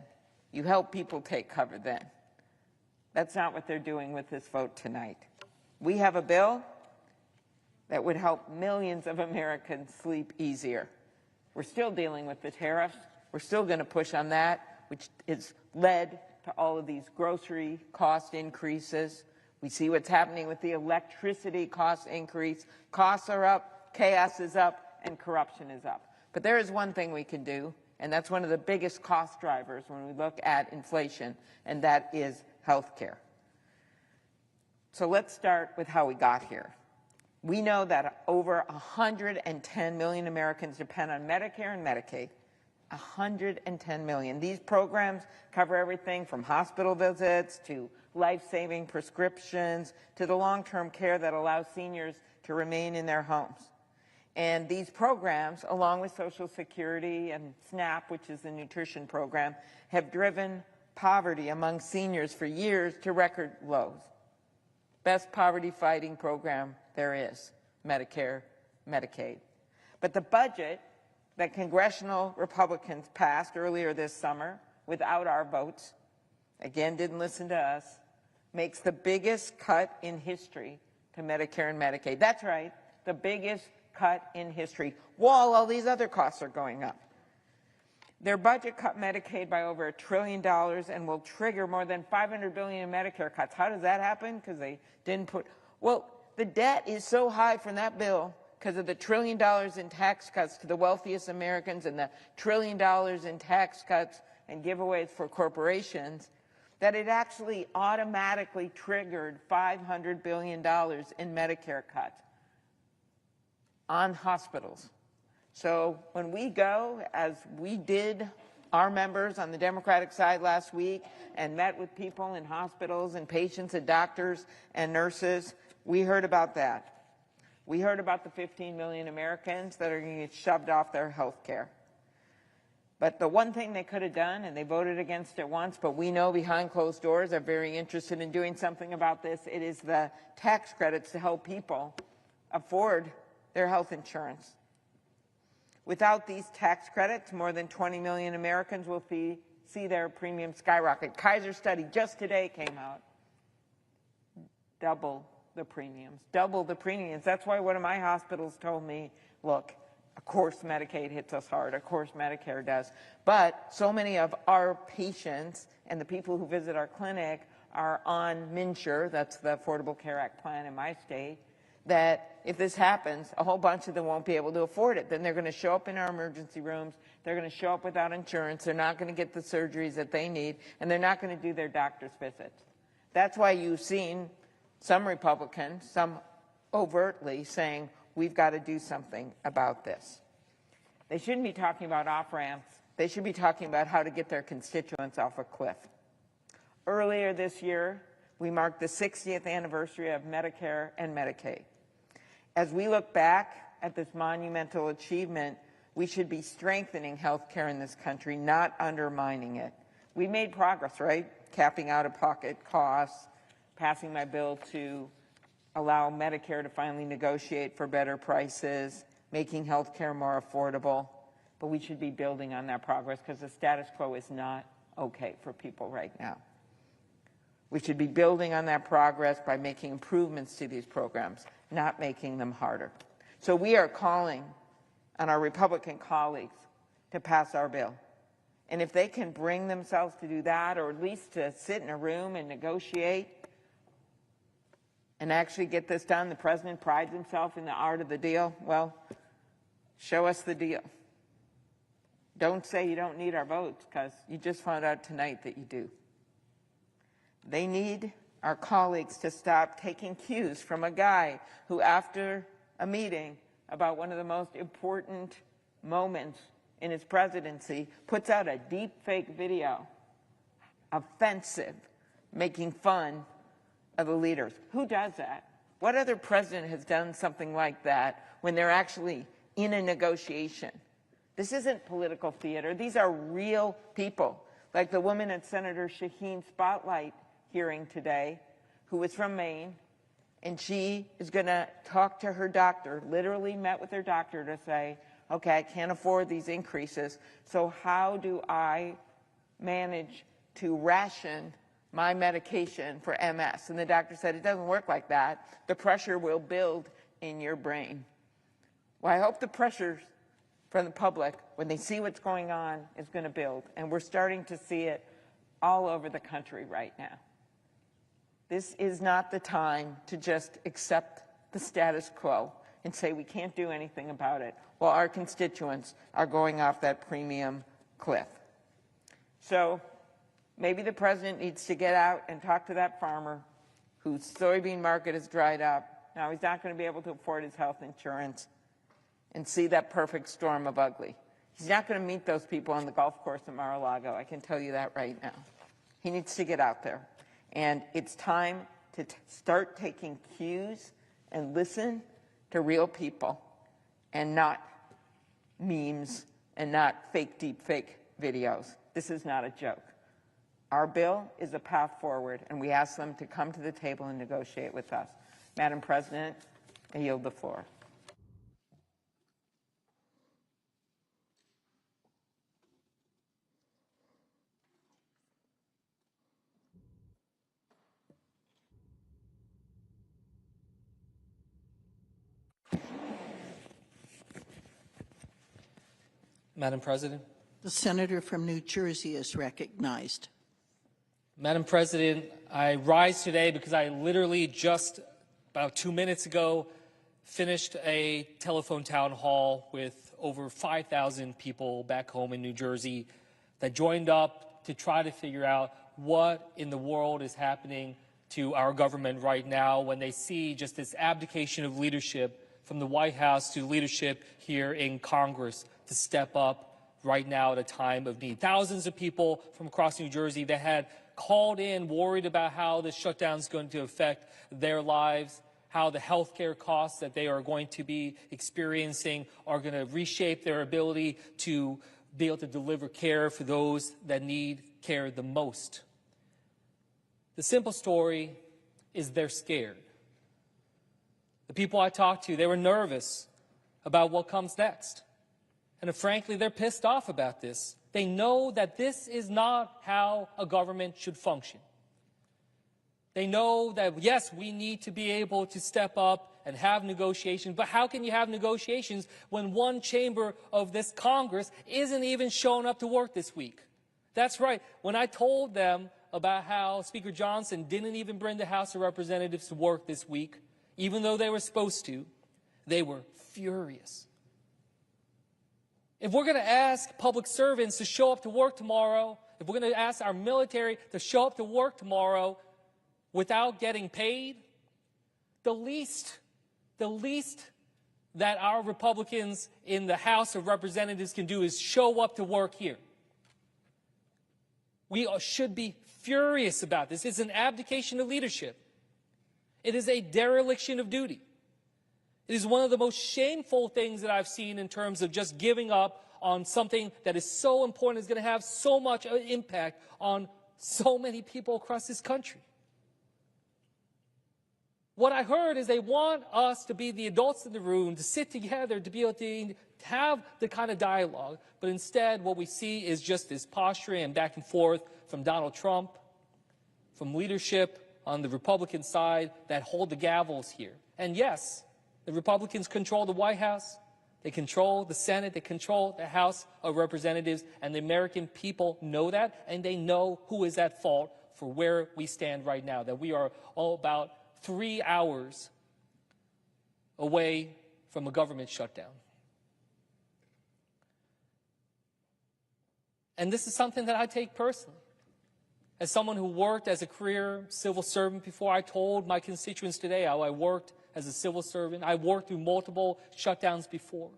You help people take cover then. That's not what they're doing with this vote tonight. We have a bill that would help millions of Americans sleep easier. We're still dealing with the tariffs. We're still going to push on that, which has led to all of these grocery cost increases. We see what's happening with the electricity cost increase. Costs are up, chaos is up, and corruption is up. But there is one thing we can do, and that's one of the biggest cost drivers when we look at inflation, and that is health care. So let's start with how we got here. We know that over 110 million Americans depend on Medicare and Medicaid. 110 million. These programs cover everything from hospital visits to life-saving prescriptions to the long-term care that allows seniors to remain in their homes. And these programs, along with Social Security and SNAP, which is the nutrition program, have driven poverty among seniors for years to record lows. Best poverty-fighting program there is, Medicare, Medicaid. But the budget that congressional Republicans passed earlier this summer without our votes, again, didn't listen to us, makes the biggest cut in history to Medicare and Medicaid. That's right, the biggest cut in history, while all these other costs are going up. Their budget cut Medicaid by over $1 trillion and will trigger more than $500 billion in Medicare cuts. How does that happen? Because they didn't put, well, the debt is so high from that bill because of the $1 trillion in tax cuts to the wealthiest Americans and the $1 trillion in tax cuts and giveaways for corporations, that it actually automatically triggered $500 billion in Medicare cuts on hospitals. So when we go, as we did, our members on the Democratic side last week, and met with people in hospitals and patients and doctors and nurses, we heard about that. We heard about the 15 million Americans that are going to get shoved off their health care. But the one thing they could have done, and they voted against it once, but we know behind closed doors are very interested in doing something about this, it is the tax credits to help people afford their health insurance. Without these tax credits, more than 20 million Americans will see their premiums skyrocket. Kaiser study just today came out. Double the premiums. Double the premiums. That's why one of my hospitals told me, look, of course Medicaid hits us hard. Of course Medicare does. But so many of our patients and the people who visit our clinic are on MNsure, that's the Affordable Care Act plan in my state, that if this happens, a whole bunch of them won't be able to afford it. Then they're going to show up in our emergency rooms, they're going to show up without insurance, they're not going to get the surgeries that they need, and they're not going to do their doctor's visits. That's why you've seen some Republicans, some overtly saying, we've got to do something about this. They shouldn't be talking about off-ramps They should be talking about how to get their constituents off a cliff. Earlier this year, we marked the 60th anniversary of Medicare and Medicaid. As we look back at this monumental achievement, we should be strengthening health care in this country, not undermining it. We made progress, right? Capping out-of-pocket costs, passing my bill to allow Medicare to finally negotiate for better prices, making health care more affordable. But we should be building on that progress because the status quo is not okay for people right now. We should be building on that progress by making improvements to these programs, not making them harder. So we are calling on our Republican colleagues to pass our bill. And if they can bring themselves to do that, or at least to sit in a room and negotiate and actually get this done, the president prides himself in the art of the deal, well, show us the deal. Don't say you don't need our votes, because you just found out tonight that you do. They need our colleagues to stop taking cues from a guy who, after a meeting about one of the most important moments in his presidency, puts out a deep fake video, offensive, making fun of the leaders. Who does that? What other president has done something like that when they're actually in a negotiation? This isn't political theater. These are real people, like the woman at Senator Shaheen's spotlight hearing today, who was from Maine, and she is going to talk to her doctor, literally met with her doctor to say, okay, I can't afford these increases, so how do I manage to ration my medication for MS? And the doctor said, it doesn't work like that. The pressure will build in your brain. Well, I hope the pressure from the public, when they see what's going on, is going to build. And we're starting to see it all over the country right now. This is not the time to just accept the status quo and say we can't do anything about it while our constituents are going off that premium cliff. So maybe the president needs to get out and talk to that farmer whose soybean market has dried up. Now he's not going to be able to afford his health insurance, and see that perfect storm of ugly. He's not going to meet those people on the golf course at Mar-a-Lago. I can tell you that right now. He needs to get out there. And it's time to start taking cues and listen to real people and not memes and not fake deep fake videos. This is not a joke. Our bill is a path forward, and we ask them to come to the table and negotiate with us. Madam President, I yield the floor. Madam President. The senator from New Jersey is recognized. Madam President, I rise today because I literally just about 2 minutes ago finished a telephone town hall with over 5,000 people back home in New Jersey that joined up to try to figure out what in the world is happening to our government right now when they see just this abdication of leadership from the White House to leadership here in Congress to step up right now at a time of need. Thousands of people from across New Jersey that had called in worried about how this shutdown is going to affect their lives, how the health care costs that they are going to be experiencing are going to reshape their ability to be able to deliver care for those that need care the most. The simple story is they're scared. The people I talked to, they were nervous about what comes next. And frankly, they're pissed off about this. They know that this is not how a government should function. They know that, yes, we need to be able to step up and have negotiations, but how can you have negotiations when one chamber of this Congress isn't even showing up to work this week? That's right. When I told them about how Speaker Johnson didn't even bring the House of Representatives to work this week, even though they were supposed to, they were furious. If we're going to ask public servants to show up to work tomorrow, if we're going to ask our military to show up to work tomorrow without getting paid, the least that our Republicans in the House of Representatives can do is show up to work here. We should be furious about this. It's an abdication of leadership. It is a dereliction of duty. It is one of the most shameful things that I've seen in terms of just giving up on something that is so important, is going to have so much impact on so many people across this country. What I heard is they want us to be the adults in the room, to sit together, to be able to have the kind of dialogue. But instead, what we see is just this posturing and back and forth from Donald Trump, from leadership on the Republican side that hold the gavels here. And yes, the Republicans control the White House, they control the Senate, they control the House of Representatives, and the American people know that, and they know who is at fault for where we stand right now, that we are all about 3 hours away from a government shutdown. And this is something that I take personally. As someone who worked as a career civil servant before, I told my constituents today how I worked as a civil servant. I worked through multiple shutdowns before.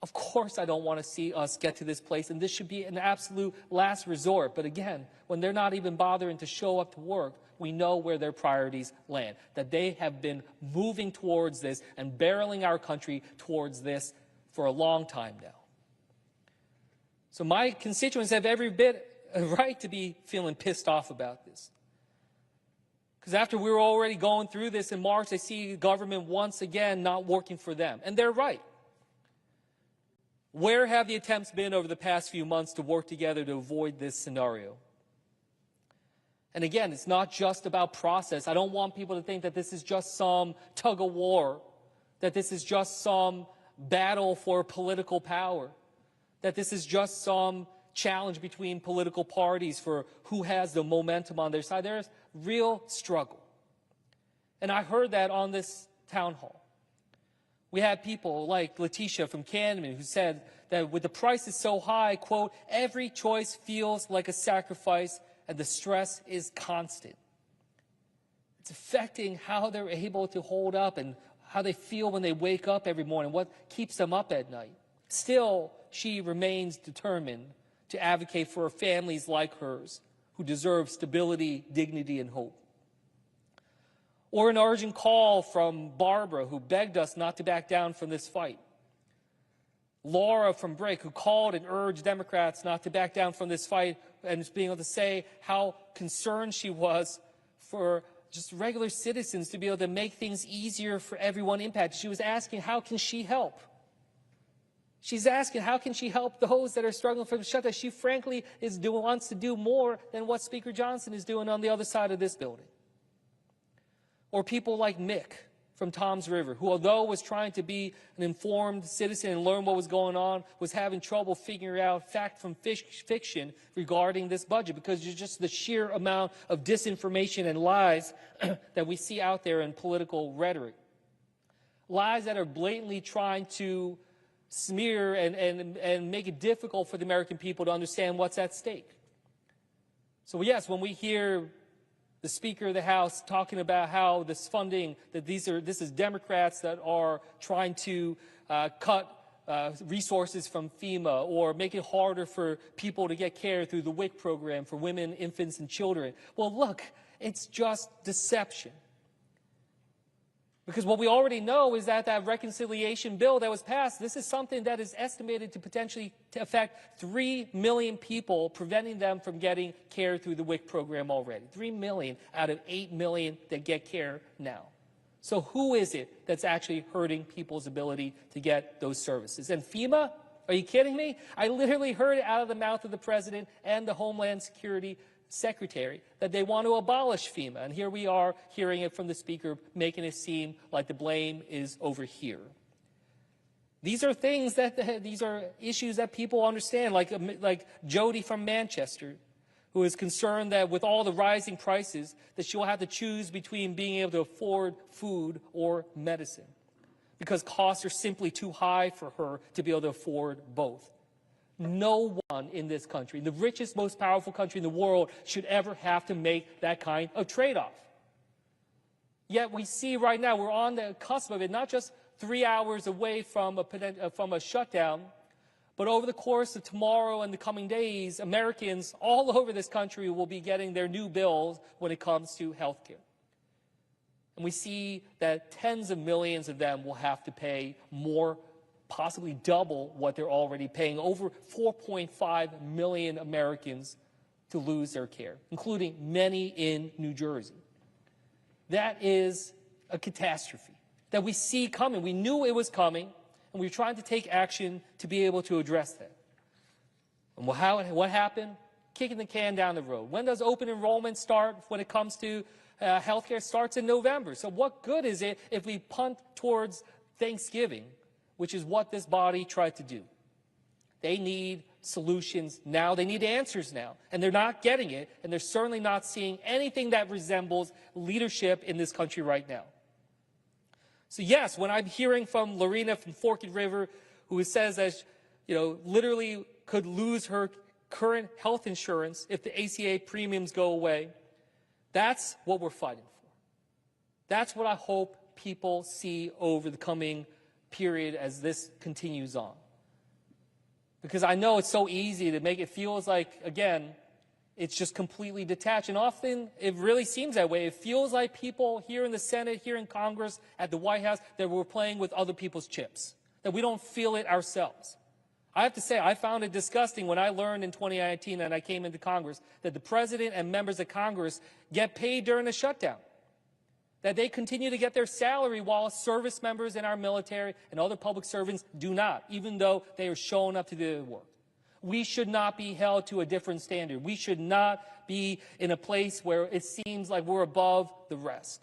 Of course I don't want to see us get to this place, and this should be an absolute last resort. But again, when they're not even bothering to show up to work, we know where their priorities land, that they have been moving towards this and barreling our country towards this for a long time now. So my constituents have every bit a right to be feeling pissed off about this. Because after we were already going through this in March, they see government once again not working for them. And they're right. Where have the attempts been over the past few months to work together to avoid this scenario? And again, it's not just about process. I don't want people to think that this is just some tug of war, that this is just some battle for political power, that this is just some challenge between political parties for who has the momentum on their side. There's real struggle. And I heard that on this town hall. We had people like Letitia from Camden who said that with the prices so high, quote, every choice feels like a sacrifice and the stress is constant. It's affecting how they're able to hold up and how they feel when they wake up every morning, what keeps them up at night. Still, she remains determined to advocate for families like hers who deserve stability, dignity, and hope. Or an urgent call from Barbara, who begged us not to back down from this fight. Laura from Brick, who called and urged Democrats not to back down from this fight, and being able to say how concerned she was for just regular citizens to be able to make things easier for everyone impacted. She was asking, how can she help? She's asking, how can she help those that are struggling from the shutdown? She frankly wants to do more than what Speaker Johnson is doing on the other side of this building. Or people like Mick from Toms River, who although was trying to be an informed citizen and learn what was going on, was having trouble figuring out fact from fiction regarding this budget because it's just the sheer amount of disinformation and lies that we see out there in political rhetoric. Lies that are blatantly trying to smear and make it difficult for the American people to understand what's at stake. So yes, when we hear the Speaker of the House talking about how this funding, that this is Democrats that are trying to cut resources from FEMA or make it harder for people to get care through the WIC program for women, infants, and children. Well, look, it's just deception. Because what we already know is that that reconciliation bill that was passed, this is something that is estimated to potentially affect 3 million people, preventing them from getting care through the WIC program already. 3 million out of 8 million that get care now. So who is it that's actually hurting people's ability to get those services? And FEMA? Are you kidding me? I literally heard it out of the mouth of the President and the Homeland Security Secretary that they want to abolish FEMA. And here we are hearing it from the Speaker, making it seem like the blame is over here. These are things that, these are issues that people understand, like Jody from Manchester, who is concerned that with all the rising prices, that she'll have to choose between being able to afford food or medicine, because costs are simply too high for her to be able to afford both. No one in this country, the richest, most powerful country in the world, should ever have to make that kind of trade-off. Yet we see right now, we're on the cusp of it, not just 3 hours away from a shutdown, But over the course of tomorrow and the coming days, Americans all over this country will be getting their new bills when it comes to health care. And we see that tens of millions of them will have to pay more, possibly double what they're already paying. Over 4.5 million Americans to lose their care, including many in New Jersey. That is a catastrophe that we see coming. We knew it was coming, and we were trying to take action to be able to address that. And what happened? Kicking the can down the road. When does open enrollment start when it comes to healthcare? Starts in November. So what good is it if we punt towards Thanksgiving, which is what this body tried to do? They need solutions now. They need answers now. And they're not getting it, and they're certainly not seeing anything that resembles leadership in this country right now. So yes, when I'm hearing from Lorena from Forked River, who says that, literally could lose her current health insurance if the ACA premiums go away, that's what we're fighting for. That's what I hope people see over the coming period as this continues on. Because I know it's so easy to make it feel like, again, it's just completely detached. And often it really seems that way. It feels like people here in the Senate, here in Congress, at the White House, that we're playing with other people's chips, that we don't feel it ourselves. I have to say, I found it disgusting when I learned in 2019 and I came into Congress that the president and members of Congress get paid during the shutdown, that they continue to get their salary while service members in our military and other public servants do not, even though they are showing up to do their work. We should not be held to a different standard. We should not be in a place where it seems like we're above the rest.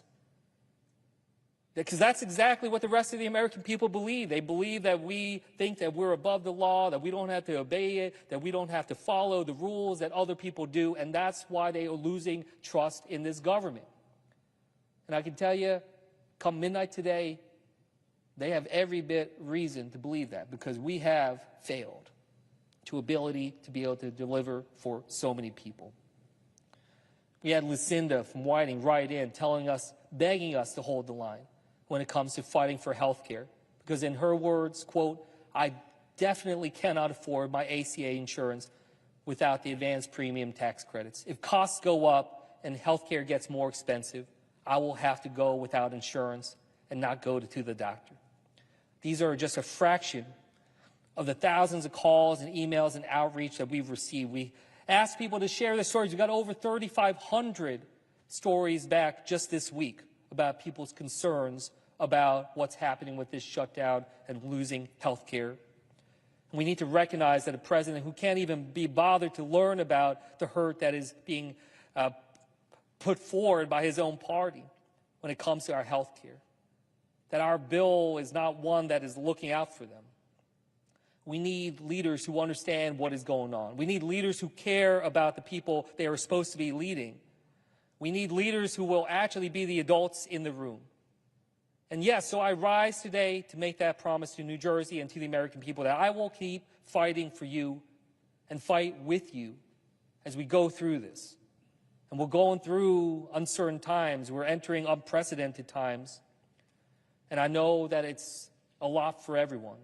Because that's exactly what the rest of the American people believe. They believe that we think that we're above the law, that we don't have to obey it, that we don't have to follow the rules that other people do, and that's why they are losing trust in this government. And I can tell you, come midnight today, they have every bit reason to believe that, because we have failed to ability to be able to deliver for so many people. We had Lucinda from Whiting write in telling us, begging us to hold the line when it comes to fighting for health care. Because in her words, quote, I definitely cannot afford my ACA insurance without the advanced premium tax credits. If costs go up and health care gets more expensive, I will have to go without insurance and not go to the doctor. These are just a fraction of the thousands of calls and emails and outreach that we've received. We asked people to share their stories. We got over 3,500 stories back just this week about people's concerns about what's happening with this shutdown and losing health care. We need to recognize that a president who can't even be bothered to learn about the hurt that is being put forward by his own party when it comes to our health care, that our bill is not one that is looking out for them. We need leaders who understand what is going on. We need leaders who care about the people they are supposed to be leading. We need leaders who will actually be the adults in the room. And yes, so I rise today to make that promise to New Jersey and to the American people that I will keep fighting for you and fight with you as we go through this. And we're going through uncertain times. We're entering unprecedented times. And I know that it's a lot for everyone.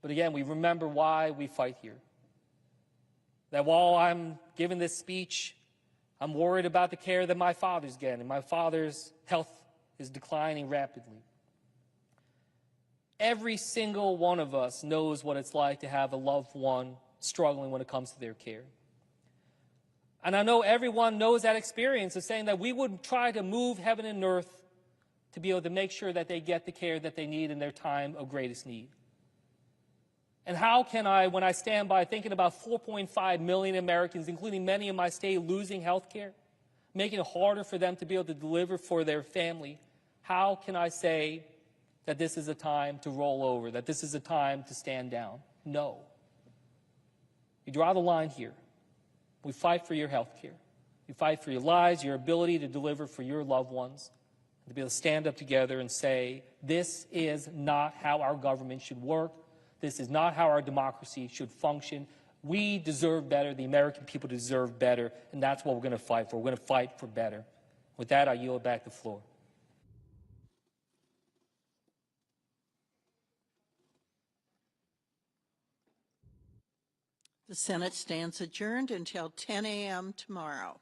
But again, we remember why we fight here. That while I'm giving this speech, I'm worried about the care that my father's getting. My father's health is declining rapidly. Every single one of us knows what it's like to have a loved one struggling when it comes to their care. And I know everyone knows that experience of saying that we would try to move heaven and earth to be able to make sure that they get the care that they need in their time of greatest need. And how can I, when I stand by thinking about 4.5 million Americans, including many in my state, losing health care, making it harder for them to be able to deliver for their family, how can I say that this is a time to roll over, that this is a time to stand down? No. You draw the line here. We fight for your health care. You fight for your lives, your ability to deliver for your loved ones, to be able to stand up together and say, this is not how our government should work. This is not how our democracy should function. We deserve better. The American people deserve better, and that's what we're going to fight for. We're going to fight for better. With that, I yield back the floor. The Senate stands adjourned until 10 a.m. tomorrow.